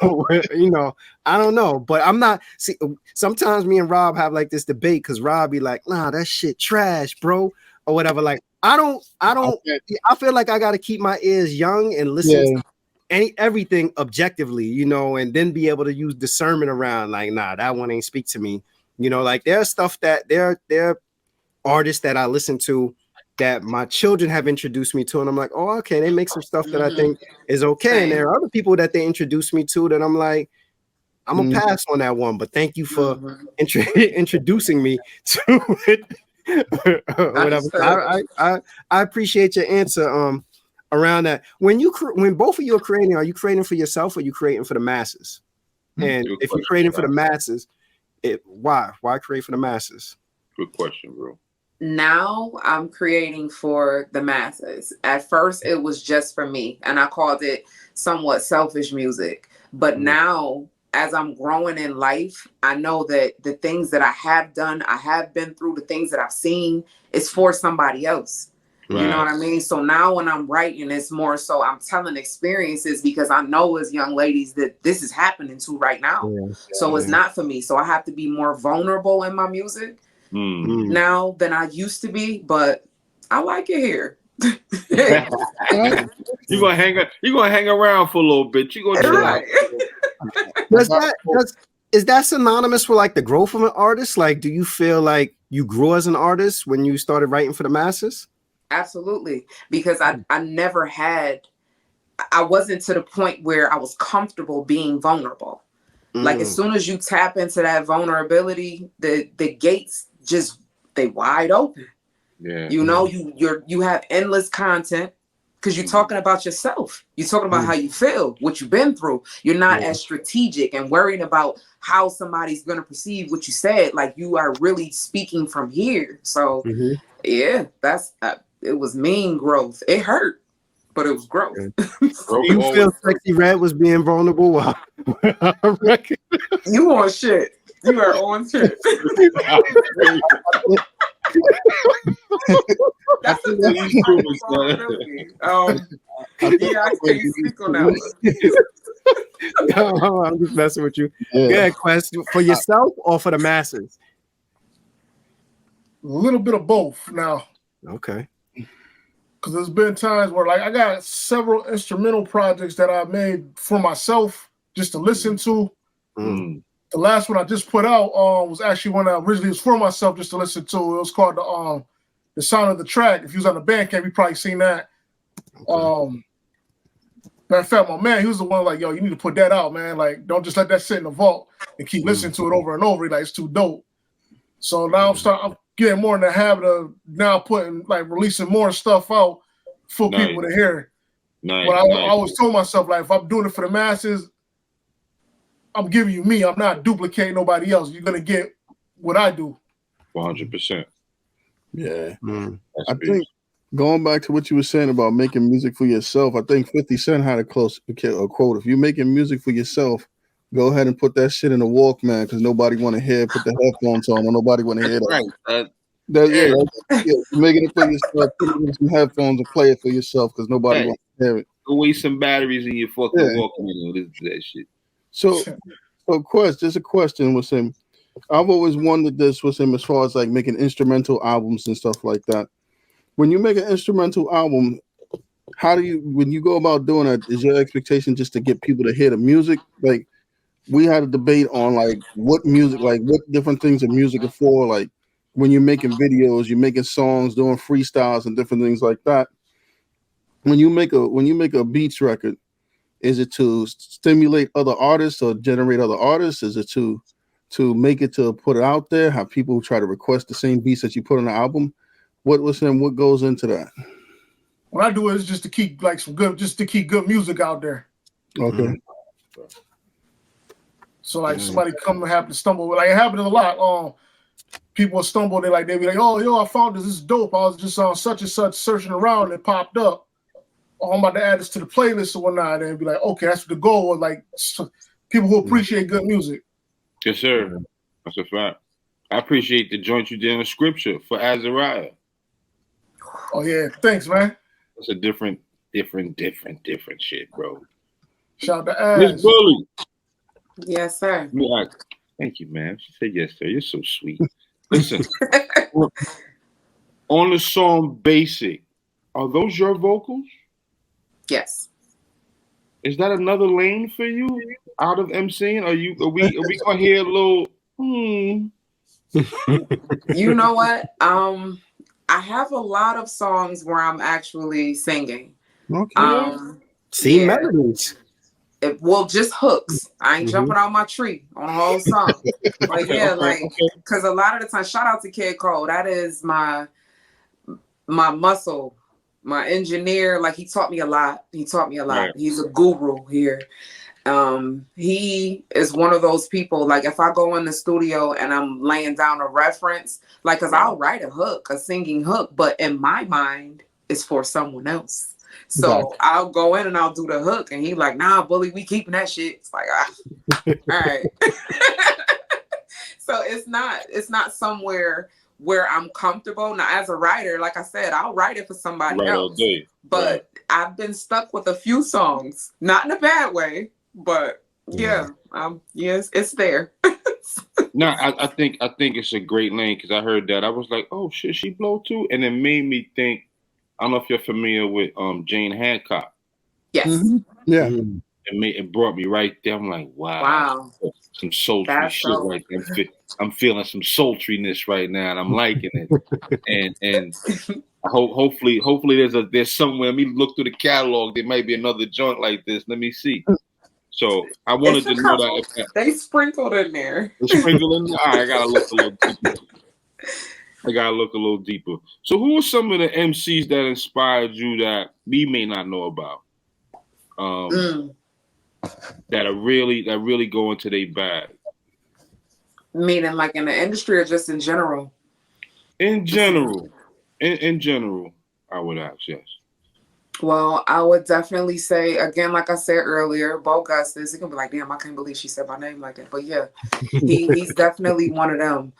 You know, I don't know, but I'm not. See, sometimes me and Rob have like this debate because Rob be like, "Nah, that shit trash, bro," or whatever. Like, I don't. I feel like I got to keep my ears young and listen to everything objectively, you know, and then be able to use discernment around like, nah, that one ain't speak to me. You know, like there's stuff that there are artists that I listen to that my children have introduced me to, and I'm like, oh, okay, they make some stuff that I think is okay. Same. And there are other people that they introduced me to that I'm like, I'm gonna pass on that one, but thank you for introducing me to it. Whatever. I appreciate your answer around that. When both of you are creating, are you creating for yourself or are you creating for the masses? And if you're creating for the masses, why create for the masses? Good question, bro. Now I'm creating for the masses. At first it was just for me and I called it somewhat selfish music, but now as I'm growing in life, I know that the things that I have done, I have been through, the things that I've seen is for somebody else. Right. You know what I mean? So now when I'm writing, it's more so I'm telling experiences because I know as young ladies that this is happening to right now. Yeah. So it's not for me. So I have to be more vulnerable in my music now than I used to be, but I like it here. You're gonna hang around for a little bit. You're gonna right. Is that synonymous with like the growth of an artist? Like, do you feel like you grew as an artist when you started writing for the masses? Absolutely, because I wasn't to the point where I was comfortable being vulnerable. Like as soon as you tap into that vulnerability, the gates they wide open. Yeah. You know, you have endless content because you're talking about yourself. You're talking about how you feel, what you've been through. You're not as strategic and worrying about how somebody's going to perceive what you said. Like you are really speaking from here. So yeah, that's it was mean growth. It hurt, but it was growth. You feel Sexy Red was being vulnerable? You on shit. You are on shit. That's a vulnerability. Yeah, I can't speak on that one. No, I'm just messing with you. Yeah, question for yourself or for the masses? A little bit of both now. Okay. Because there's been times where like I got several instrumental projects that I made for myself just to listen to. The last one I just put out was actually one that originally was for myself just to listen to. It was called the Sound of the Track. If you was on the Bandcamp, you probably seen that. Matter of fact, my man, he was the one like, yo, you need to put that out, man. Like, don't just let that sit in the vault and keep listening to it over and over. Like, it's too dope. So now I'm getting more in the habit of now releasing more stuff out for people to hear. But I always told myself, like, if I'm doing it for the masses, I'm giving you me. I'm not duplicating nobody else. You're going to get what I do. 100%. Yeah. I think going back to what you were saying about making music for yourself, I think 50 Cent had a quote. If you're making music for yourself, go ahead and put that shit in a Walkman because nobody want to hear. Put the headphones on, or nobody want to hear that. Right. You're making it for yourself. Put it in some headphones and play it for yourself because nobody wants to hear it. Go waste some batteries in your fucking Walkman. That shit. So, just a question with him. I've always wondered this with him as far as like making instrumental albums and stuff like that. When you make an instrumental album, when you go about doing it, is your expectation just to get people to hear the music? Like we had a debate on like what different things of music are for. Like when you're making videos, you're making songs, doing freestyles and different things like that. When you make a beats record, is it to stimulate other artists or generate other artists? Is it to make it to put it out there? Have people try to request the same beats that you put on the album? What goes into that? What I do is just to keep good music out there. Okay. So like somebody happen to stumble, like it happens a lot. People stumble, they be like, oh yo, I found this is dope. I was just on such and such searching around and it popped up. I'm about to add this to the playlist or whatnot, and be like, okay, that's the goal. Like people who appreciate good music. Yes, sir. That's a fact. I appreciate the joint you did on scripture for Azariah. Oh yeah, thanks, man. That's a different shit, bro. Shout out to Az. Miss Bulli. Yes, sir. Thank you, man. She said yes, sir. You're so sweet. Listen, on the song Basic, are those your vocals? Yes. Is that another lane for you out of emceeing? Are we gonna hear a little? You know what? I have a lot of songs where I'm actually singing. Okay. See, Yeah. melodies. Well, just hooks. I ain't jumping out my tree on a whole song. But yeah, because a lot of the time, shout out to Kid Cole. That is my muscle, my engineer. Like, he taught me a lot. Right. He's a guru here. He is one of those people, like, if I go in the studio and I'm laying down a reference, like, because I'll write a hook, a singing hook, but in my mind, it's for someone else. So I'll go in and I'll do the hook, and he like, nah, Bully, we keeping that shit. It's like, all right. So it's not somewhere where I'm comfortable. Now, as a writer, like I said, I'll write it for somebody else. But I've been stuck with a few songs, not in a bad way, but yes, it's there. No, I think it's a great lane, because I heard that. I was like, oh shit, she blow too, and it made me think. I don't know if you're familiar with Jane Hancock. Yes. Mm-hmm. Yeah. It brought me right there. I'm like, wow. Some sultry shit right there. I'm feeling some sultriness right now, and I'm liking it. and hopefully there's somewhere. Let me look through the catalog. There might be another joint like this. Let me see. So I wanted to know that they sprinkled in there. They sprinkled in there. All right, I gotta look a little deeper. So who are some of the MCs that inspired you that we may not know about? That really go into their bag. Meaning like in the industry or just in general? In general, I would ask, yes. Well, I would definitely say, again, like I said earlier, Bo Gustus. He can be like, damn, I can't believe she said my name like that. But yeah, he's definitely one of them.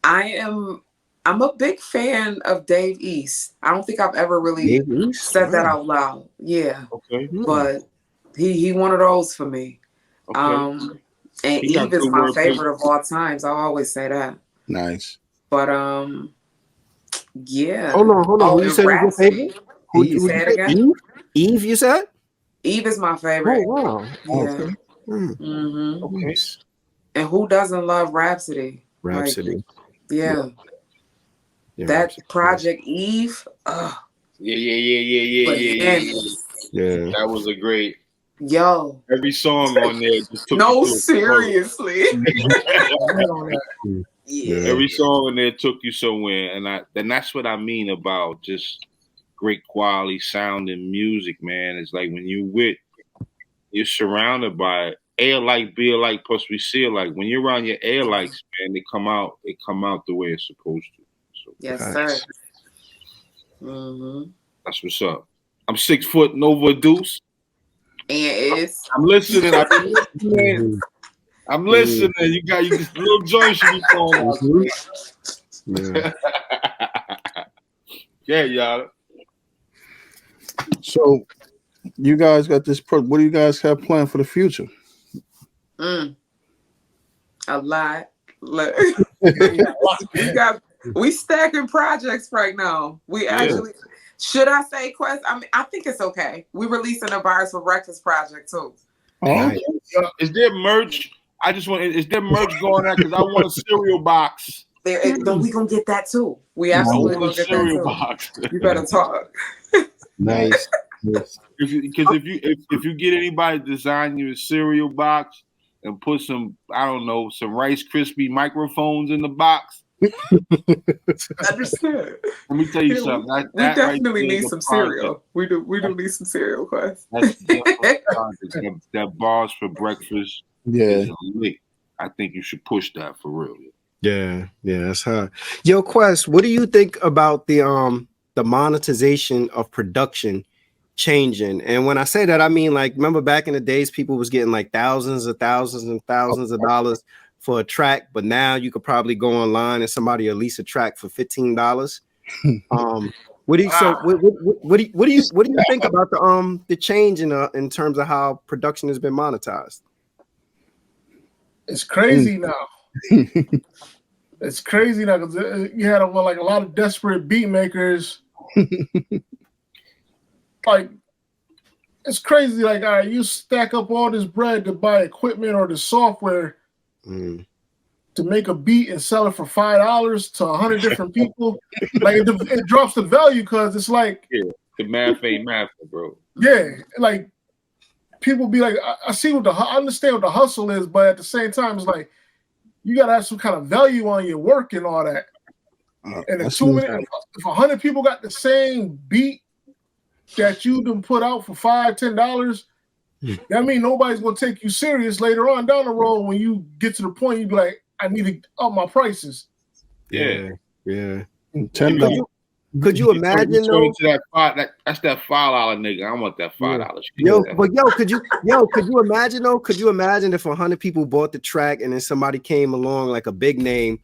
I'm a big fan of Dave East. I don't think I've ever really said that out loud. Yeah. Okay. But he one of those for me. Okay. And Eve is my favorite of all times. I always say that. Nice. But yeah. Hold on. Who you said was your favorite? Who say it again? Eve, you said? Eve is my favorite. Oh wow. Yeah. Okay. Okay. And who doesn't love Rhapsody? Rhapsody. Like, yeah. That Rhapsody. Project Eve. Yeah. That was a great. Yo. Every song on there just took no, seriously. Yeah. Every song in there took you somewhere, and that's what I mean about just great quality sound and music, man. It's like when you're surrounded by it. A alike, B alike, plus we see alike. When you're around your A alikes, man, they come out the way it's supposed to. So, yes, sir. Mm-hmm. That's what's up. I'm 6 foot, Nova Deuce. And it's I'm listening. I'm listening. You just little joints should be falling out. Yeah, y'all. So you guys got this what do you guys have planned for the future? A lot. Look, we stacking projects right now. We actually should I say Quest? I mean, I think it's okay. We releasing a Bars for Breakfast project too. Oh, is there merch? Is there merch going on? Because I want a cereal box. Then we gonna get that too. We absolutely gonna get that too. Box. You better talk. Nice. If you get anybody to design you a cereal box and put some Rice Krispie microphones in the box. Understood. Let me tell you something. We definitely need some cereal. We do need some cereal, Quest. That Bars for Breakfast. Yeah. I think you should push that for real. Yeah, that's hard. Yo, Quest, what do you think about the monetization of production changing? And when I say that, I mean, like, remember back in the days, people was getting like thousands of dollars for a track, but now you could probably go online and somebody will lease a track for $15. What do you think about the change in terms of how production has been monetized? It's crazy now. It's crazy now because you had a lot of desperate beat makers. Like it's crazy. Like, all right, you stack up all this bread to buy equipment or the software to make a beat and sell it for $5 to 100 different people. Like, it drops the value because it's like, the math ain't math, bro. Yeah, like people be like, I understand what the hustle is, but at the same time, it's like you gotta have some kind of value on your work and all that. And in 2 minutes, if 100 people got the same beat that you done put out for $5, $10, that means nobody's gonna take you serious later on down the road when you get to the point you be like, I need to up my prices. Yeah. $10. Could you imagine though? That's that $5 nigga. I want that $5. Could you imagine though? Could you imagine if 100 people bought the track and then somebody came along like a big name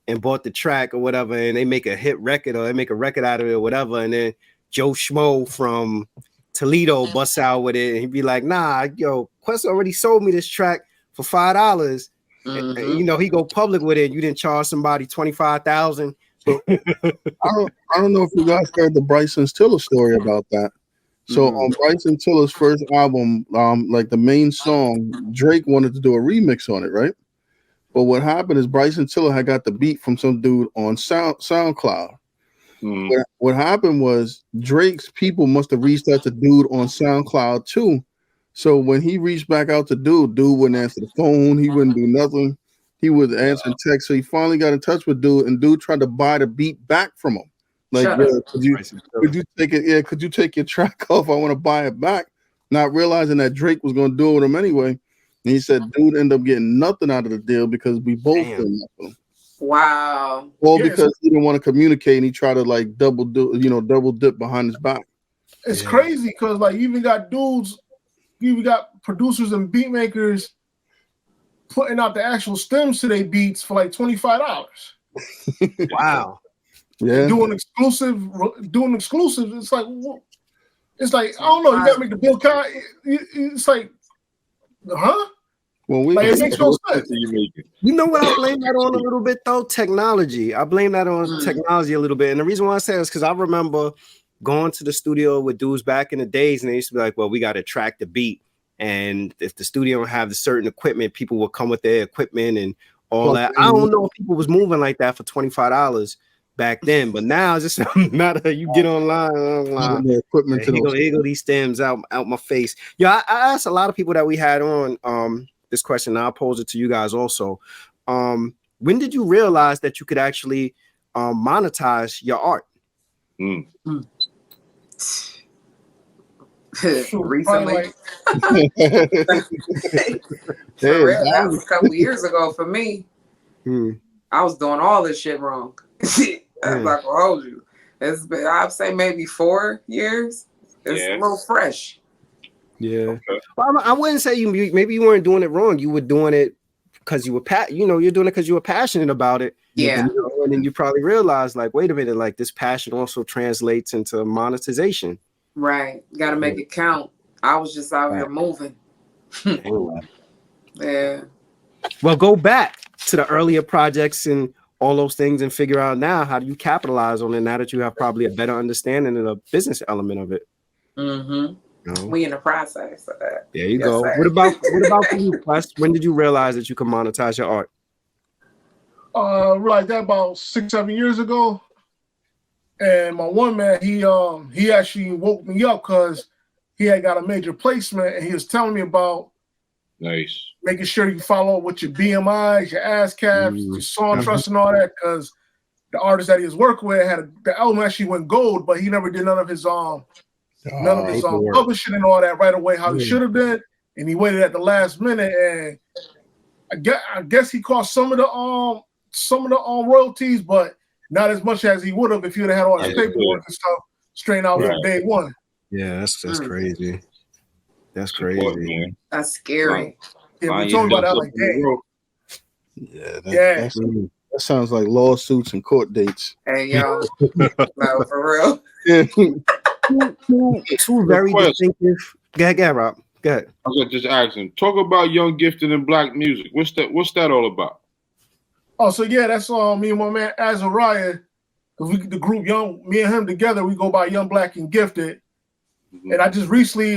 and bought the track or whatever, and they make a hit record or they make a record out of it or whatever, and then Joe Schmo from Toledo busts out with it and he'd be like, nah, Quest already sold me this track for $5. And, you know, he go public with it. You didn't charge somebody $25,000. I don't know if you guys heard the Bryson Tiller story about that. So on Bryson Tiller's first album, like the main song, Drake wanted to do a remix on it, right? But what happened is Bryson Tiller had got the beat from some dude on SoundCloud. What happened was Drake's people must have reached out to dude on SoundCloud too. So when he reached back out to dude wouldn't answer the phone. He wouldn't do nothing. He was answering text. So he finally got in touch with dude, and dude tried to buy the beat back from him. Like, could you take it? Yeah, could you take your track off? I want to buy it back. Not realizing that Drake was going to do it with him anyway. And he said, dude ended up getting nothing out of the deal because we both did nothing. Wow. All because he didn't want to communicate and he tried to like double dip behind his back. It's crazy because like you even got producers and beat makers putting out the actual stems to their beats for like $25. Wow. Yeah. Doing exclusives. It's like I don't know. You gotta make the bill count. It's like, huh? Well, like, it makes no sense. You know what I blame that on a little bit though? Technology. I blame that on technology a little bit. And the reason why I say this is because I remember going to the studio with dudes back in the days, and they used to be like, well, we got to track the beat. And if the studio don't have the certain equipment, people will come with their equipment and all that. I don't know if people was moving like that for $25 back then, but now it's just a matter of you get online. The equipment to go these stems out my face. Yeah, I asked a lot of people that we had on this question. I'll pose it to you guys also. When did you realize that you could actually monetize your art? Recently. For real, that was a couple years ago for me. I was doing all this shit wrong. I'm not gonna hold you. It's been, I'd say maybe 4 years. It's a little fresh. Yeah. Okay. Well, I wouldn't say maybe you weren't doing it wrong. You were doing it because you were you're doing it because you were passionate about it. Yeah. And then you probably realized, like, wait a minute, like this passion also translates into monetization. Right. Got to make it count. I was just out here moving. Yeah. Well, go back to the earlier projects and all those things and figure out now how do you capitalize on it now that you have probably a better understanding of the business element of it. We in the process of that. There you go. Sir. What about for you, Quest? When did you realize that you could monetize your art? Like that about 6-7 years ago. And my one man, he actually woke me up because he had got a major placement, and he was telling me about making sure you follow up with your BMIs, your ASCAPs, your song trust, and all that. Because the artist that he was working with the album actually went gold, but he never did none of his publishing and all that right away how he should have been, and he waited at the last minute. And I guess he caught some of the royalties, but not as much as he would have if he would have had all his paperwork and stuff straight out from day one. Yeah, that's crazy. That's crazy. Man. That's scary. Yeah, we talking about that like that sounds like lawsuits and court dates. Hey, yo. No, for real. Two very distinctive. Go ahead, Rob. Go ahead. I was just asking. Talk about Young Gifted in Black music. What's that all about? Oh, so yeah, that's me and my man Azariah. The group me and him together, we go by Young Black and Gifted. And I just recently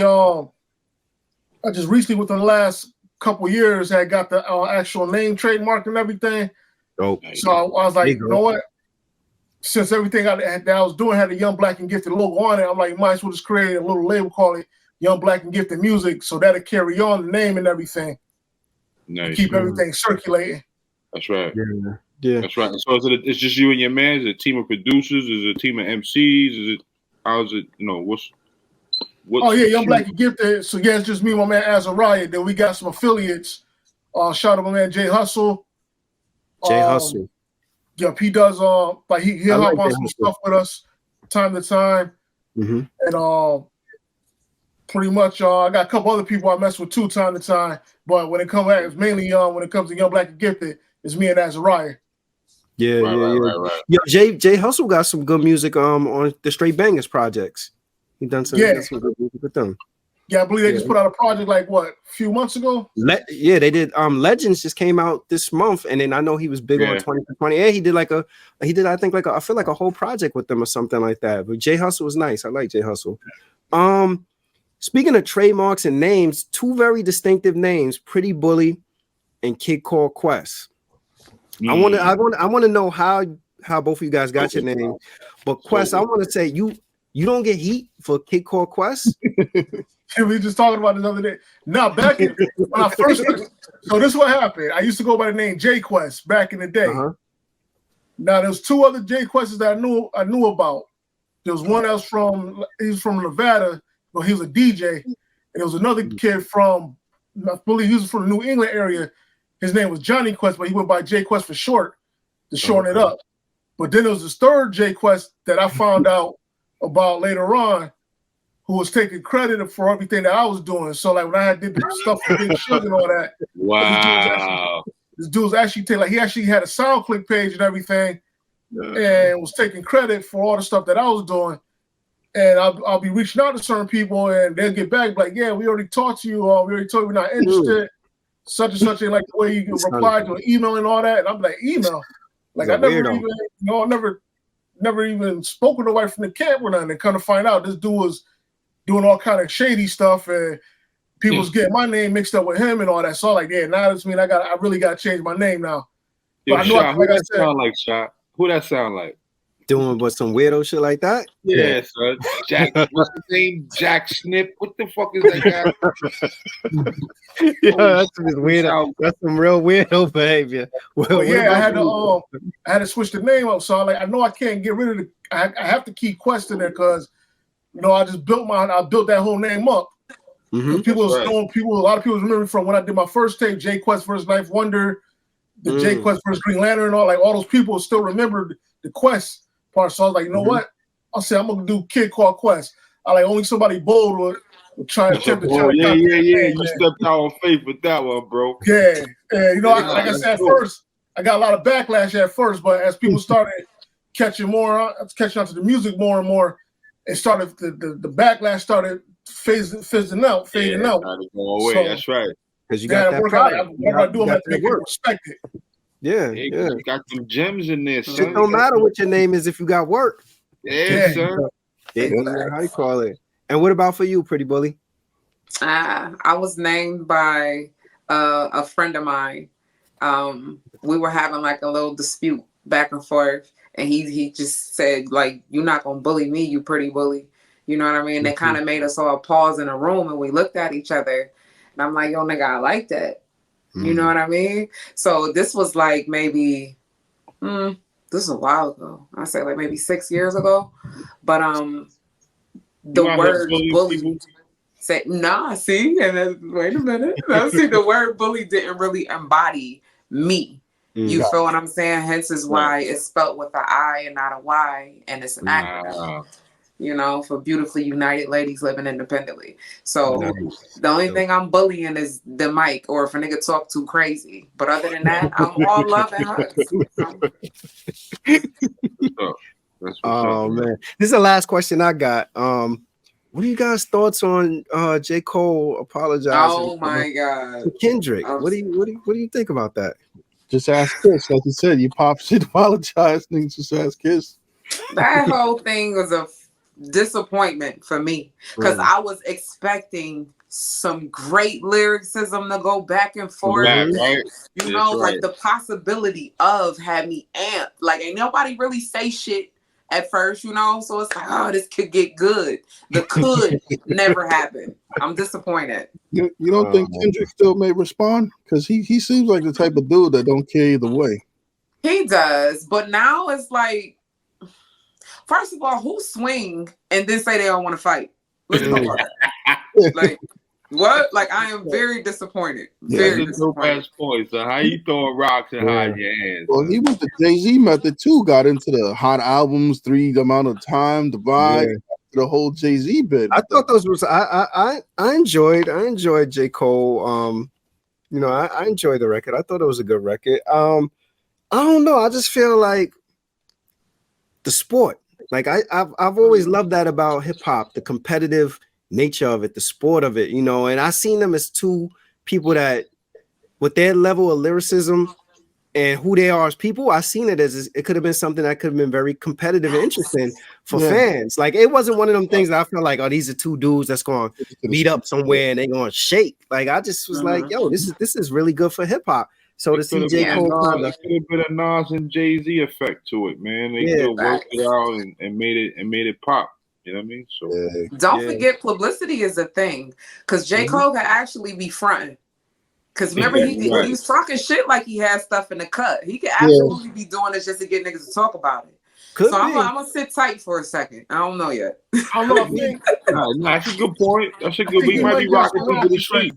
within the last couple years had got the actual name trademark and everything. Dope. So I was like, you know what? Since everything that I was doing had a Young Black and Gifted logo on it, I'm like, might as well just create a little label called it Young Black and Gifted Music, so that'll carry on the name and everything. Nice. Keep everything circulating. That's right. Yeah. That's right. So it's just you and your man? Is it a team of producers? Is it a team of MCs? Is it how's it? You know, what's oh yeah, Young Black and Gifted. So yeah, it's just me and my man Azariah. Then we got some affiliates. Shout out my man Jay Hustle. Hustle. Yep, he does like he'll help on some stuff with us time to time. Mm-hmm. And pretty much I got a couple other people I mess with too time to time. But when it comes it's mainly when it comes to Young Black and Gifted, it's me and Azariah. Yeah, right. Yo, Jay Hustle got some good music on the Straight Bangers projects. He done some good music with them. Yeah, I believe they just put out a project like what, a few months ago? Yeah, they did. Legends just came out this month, and then I know he was big on 2020. Yeah, he did I think I feel like a whole project with them or something like that. But Jay Hustle was nice. I like Jay Hustle. Speaking of trademarks and names, two very distinctive names, Pretty Bully and Kid Called Quest. I want to know how both of you guys got your name. But Quest, I want to say you don't get heat for Kid Called Quest. We were just talking about this the other day. Now, back in when I first so this is what happened. I used to go by the name J Quest back in the day. Now there's two other J Quests that I knew about. There was one that was from Nevada, but he was a DJ, and there was another kid from I believe he was from the New England area. His name was Johnny Quest, but he went by J Quest for short, to shorten it up. But then there was this third J Quest that I found out about later on, who was taking credit for everything that I was doing. So like when I did the stuff for Big Sugar and all that, wow, this dude was actually he actually had a SoundClick page and everything, and was taking credit for all the stuff that I was doing. And I'll be reaching out to certain people, and they'll get back like, yeah, we already talked to you, we already told you we're not interested. Such and such, and like the way you can reply to an email and all that. And I'm like, email? Like I never even, never even spoken to nobody from the camp or nothing. And kind of find out this dude was doing all kind of shady stuff, and people was getting my name mixed up with him and all that. So like, yeah, now it's mean I really got to change my name now. Yo, I know, who that sound like, Shot? Who that sound like? Doing but some weirdo shit like that? Yeah, son. Jack, what's his name? Jack Snip. What the fuck is that guy? That's some weirdo. That's some real weirdo behavior. Well, yeah, I had to switch the name up. So I know I can't get rid of the. I have to keep Quest in there because I just built that whole name up. Mm-hmm. A lot of people remember from when I did my first tape, J Quest vs. Knife Wonder, the J Quest vs. Green Lantern, and all those people still remembered the Quest part. So I was like, you know what? I'll say I'm gonna do Kid Called Quest. Only somebody bold would try to attempt to try to You stepped out on faith with that one, bro. Yeah. Like I said, at first, I got a lot of backlash at first, but as people started catching on to the music more and more, it started the backlash started fading out. Go away. So, that's right. Because you got that product. Whatever I do, I'm going to respect it. Yeah. You got some gems in there, son. It don't matter what your name is if you got work. Yeah, sir. How you call it? And what about for you, Pretty Bully? I was named by a friend of mine. We were having like a little dispute back and forth, and he just said like, "You're not gonna bully me, you pretty bully." You know what I mean? They kind of made us all pause in a room, and we looked at each other, and I'm like, "Yo, nigga, I like that." You know what I mean? So this was like maybe, this is a while ago. I say like maybe 6 years ago, but the word bully said, nah, see, and then, wait a minute. See, the word bully didn't really embody me. You feel what I'm saying? Hence is why it's spelled with an I and not a Y, and it's an acronym. For beautifully united ladies living independently. So the only thing I'm bullying is the mic, or if a nigga talk too crazy. But other than that, I'm all love and hugs. Man, this is the last question I got. What are you guys' thoughts on J. Cole apologizing? Oh my God, to Kendrick. What do you think about that? Just ask Kiss, like you said. You pop should apologize. Just ask Kiss. That whole thing was a disappointment for me because I was expecting some great lyricism to go back and forth. Back, right? You know, like the possibility of had me amped. Like, ain't nobody really say shit at first, you know? So it's like, oh, this could get good. The could never happen. I'm disappointed. You don't think Kendrick still may respond? Because he seems like the type of dude that don't care either way. He does. But now it's like, first of all, who swing and then say they don't want to fight? Let's talk about that. Like, what? Like, I am very disappointed. Very disappointed. Point. So how you throwing rocks and hiding your hands? Well, he was the Jay-Z method too. Got into the hot albums, 3 amount of time, divide, the whole Jay-Z bit. I thought those was I enjoyed J. Cole. You know, I enjoyed the record. I thought it was a good record. I don't know. I just feel like the sport. Like I've always loved that about hip hop, the competitive nature of it, the sport of it, you know. And I seen them as two people that, with their level of lyricism and who they are as people, I seen it as it could have been something that could have been very competitive and interesting for fans. Like it wasn't one of them things that I feel like, oh, these are two dudes that's going to meet up somewhere and they're going to shake. Like I just was like, yo, this is really good for hip hop. So to see J. Cole kind of could have been a Nas and Jay-Z effect to it, man. They could have worked it out and made it pop. You know what I mean? So don't forget, publicity is a thing because J. Cole can actually be fronting. Because remember, he was talking shit like he had stuff in the cut. He could absolutely be doing this just to get niggas to talk about it. I'm gonna sit tight for a second. I don't know yet. I don't know. That's a good point. That's a good. We might be rocking into the street.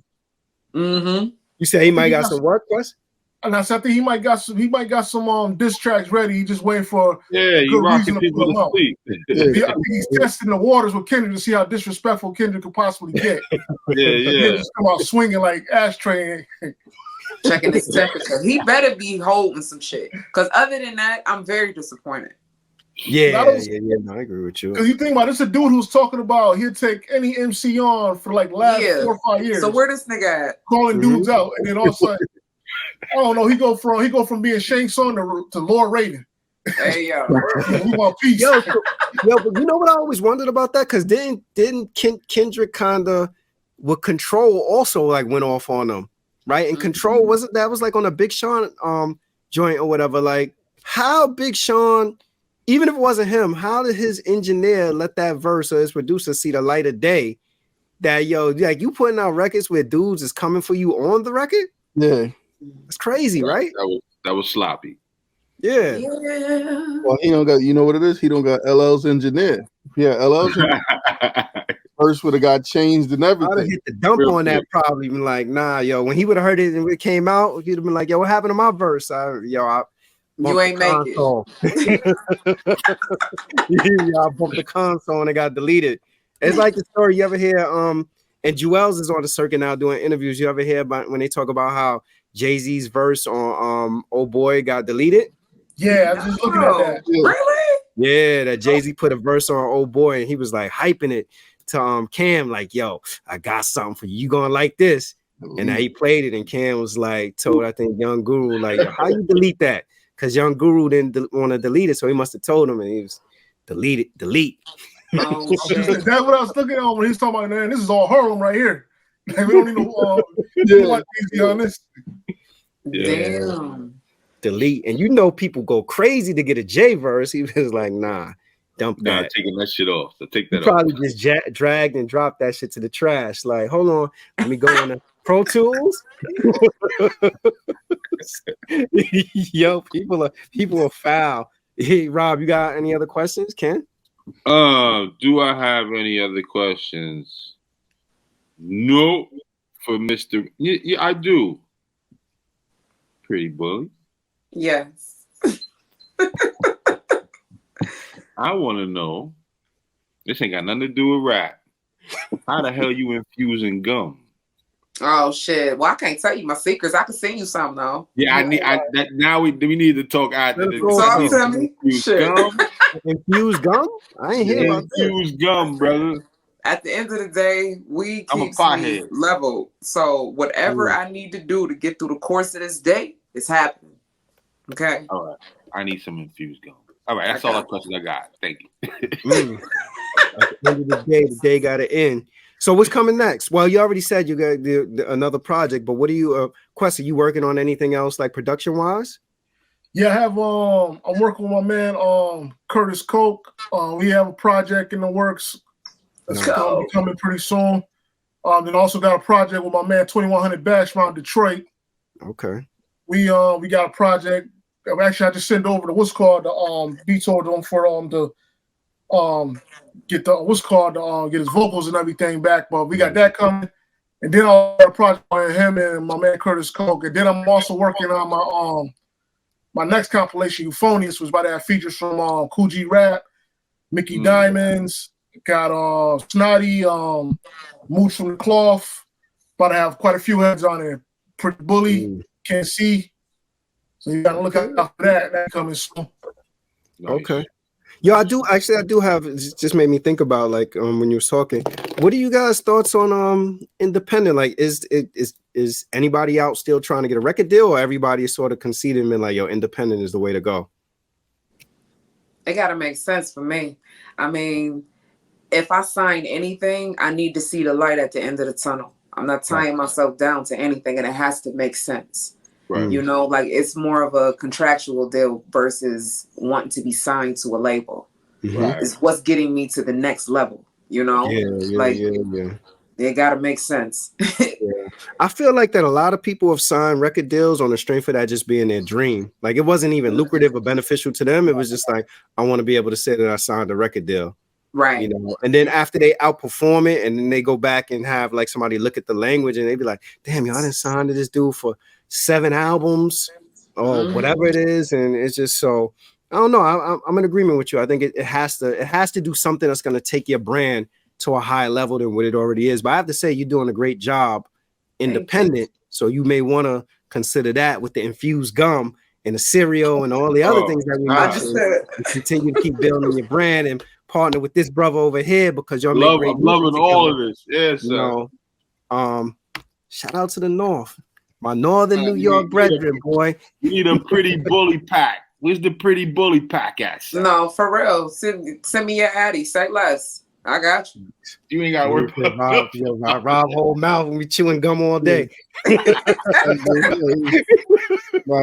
You say he might got some work, Wes? And I think he might got some diss tracks ready. He just waiting for you rocking people to sleep. I think he's testing the waters with Kendrick to see how disrespectful Kendrick could possibly get. Just come out swinging like ashtray. Checking his temperature. He better be holding some shit. Because other than that, I'm very disappointed. No, I agree with you. Because you think about it, it's a dude who's talking about he'll take any MC on for like last 4 or 5 years. So where this nigga at? Calling dudes out, and then all of a sudden, I don't know. He go from being Shane Son to Lord Raven. Hey yo, we want peace. But you know what I always wondered about that? Because didn't Kendrick kinda with Control also like went off on them, right? And Control was like on a Big Sean joint or whatever. Like how Big Sean, even if it wasn't him, how did his engineer let that verse or his producer see the light of day? That like you putting out records where dudes is coming for you on the record? Yeah. It's crazy, right? That was sloppy. Yeah. Well, he don't got. You know what it is? He don't got LL's engineer. Yeah, LL's first would have got changed and everything. I'd have hit the dump on that probably. Been like, nah, yo. When he would have heard it and it came out, he'd have been like, yo, what happened to my verse? You ain't make it. I bumped the console and it got deleted. It's like the story you ever hear. And Jewels is on the circuit now doing interviews. You ever hear about when they talk about how Jay-Z's verse on Oh Boy got deleted? Yeah, I was just looking at that. Really? Yeah, that Jay-Z put a verse on Oh Boy and he was like hyping it to Cam, like, yo, I got something for you. You gonna like this? And now he played it, and Cam was like, told I think Young Guru, like, how you delete that? Because Young Guru didn't want to delete it, so he must have told him, and he was delete. Oh, that's what I was looking at when he's talking about, man, this is all Harlem right here. Like, we don't need no like easy on this. Damn. Delete. And you know people go crazy to get a J verse. He was like, nah, dump that. Nah, taking that shit off. So take that off. Probably just dragged and dropped that shit to the trash. Like, hold on, let me go on the Pro Tools. Yo, people are foul. Hey, Rob, you got any other questions, Ken? Do I have any other questions? No, for Mr. Yeah, I do. Pretty Bully. Yes. I want to know. This ain't got nothing to do with rap. How the hell you infusing gum? Oh shit! Well, I can't tell you my secrets. I can send you some though. Yeah, now we need to talk after this. Talk to me. Infused gum? I ain't hear about infused gum, brother. At the end of the day, we keep me level. So whatever I need to do to get through the course of this day is happening. Okay. All right. I need some infused gum. All right. That's all the questions I got. Thank you. At the end of the day got to end. So what's coming next? Well, you already said you got another project, but what are you, Quest, are you working on anything else like production wise? Yeah, I have I'm working with my man Curtis Coke. We have a project in the works that's gonna be coming pretty soon. Then also got a project with my man 2100 Bash from Detroit. Okay. We got a project. Actually, I just sent over the what's called the beats over them for to get the what's called get his vocals and everything back. But we got that coming, and then I got a project with him and my man Curtis Coke. And then I'm also working on my next compilation, Euphonious, was about to have features from Cool G Rap, Mickey Diamonds, got Snotty, Mooch from the Cloth. About to have quite a few heads on there. Pretty Bully, Can't See. So you gotta look out for that. That coming soon. Nice. Okay. Yo, I do have, it just made me think about like when you were talking. What are you guys' thoughts on independent? Like is anybody out still trying to get a record deal, or everybody is sort of conceding and like, yo, independent is the way to go? It gotta make sense for me. I mean, if I sign anything, I need to see the light at the end of the tunnel. I'm not tying myself down to anything, and it has to make sense. Right. You know, like it's more of a contractual deal versus wanting to be signed to a label. Right. It's what's getting me to the next level, you know? Yeah. They gotta make sense. I feel like that a lot of people have signed record deals on the strength of that just being their dream. Like it wasn't even lucrative or beneficial to them. It was just like, I want to be able to say that I signed a record deal. Right. You know, and then after they outperform it, and then they go back and have like somebody look at the language and they be like, damn, yo, I didn't sign to this dude for 7 albums or whatever it is. And it's just so, I don't know. I'm in agreement with you. I think it has to do something that's going to take your brand to a higher level than what it already is. But I have to say, you're doing a great job independent. So you may want to consider that with the infused gum and the cereal and all the other things that we mentioned. Continue to keep building your brand and partner with this brother over here because y'all make great I'm loving all of this. Yes, you know, shout out to the North. My northern New York brethren, boy. We need a pretty bully pack. Where's the pretty bully pack at? Son? No, for real. Send me your Addy. Say less. I got you. You ain't got to worry about Rob whole mouth and we chewing gum all day. Buy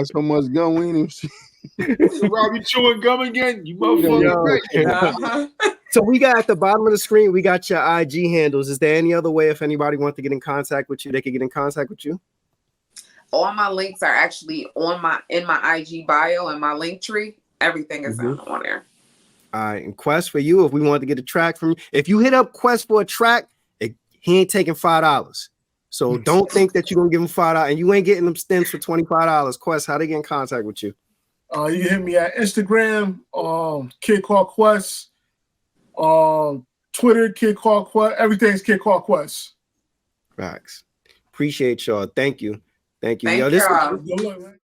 so much gum, we ain't even Rob, you chewing gum again? You motherfucker. So we got at the bottom of the screen, we got your IG handles. Is there any other way if anybody wants to get in contact with you, they could get in contact with you? All my links are actually in my IG bio and my link tree. Everything is on there. All right, and Quest, for you, if we wanted to get a track from you, if you hit up Quest for a track, he ain't taking $5. So don't think that you're gonna give him $5 and you ain't getting them stems for $25. Quest, how they get in contact with you? You can hit me at Instagram, Kid Called Quest, Twitter, Kid Called Quest. Everything's Kid Called Quest. Facts. Appreciate y'all. Thank you. Thank you. Good luck, man.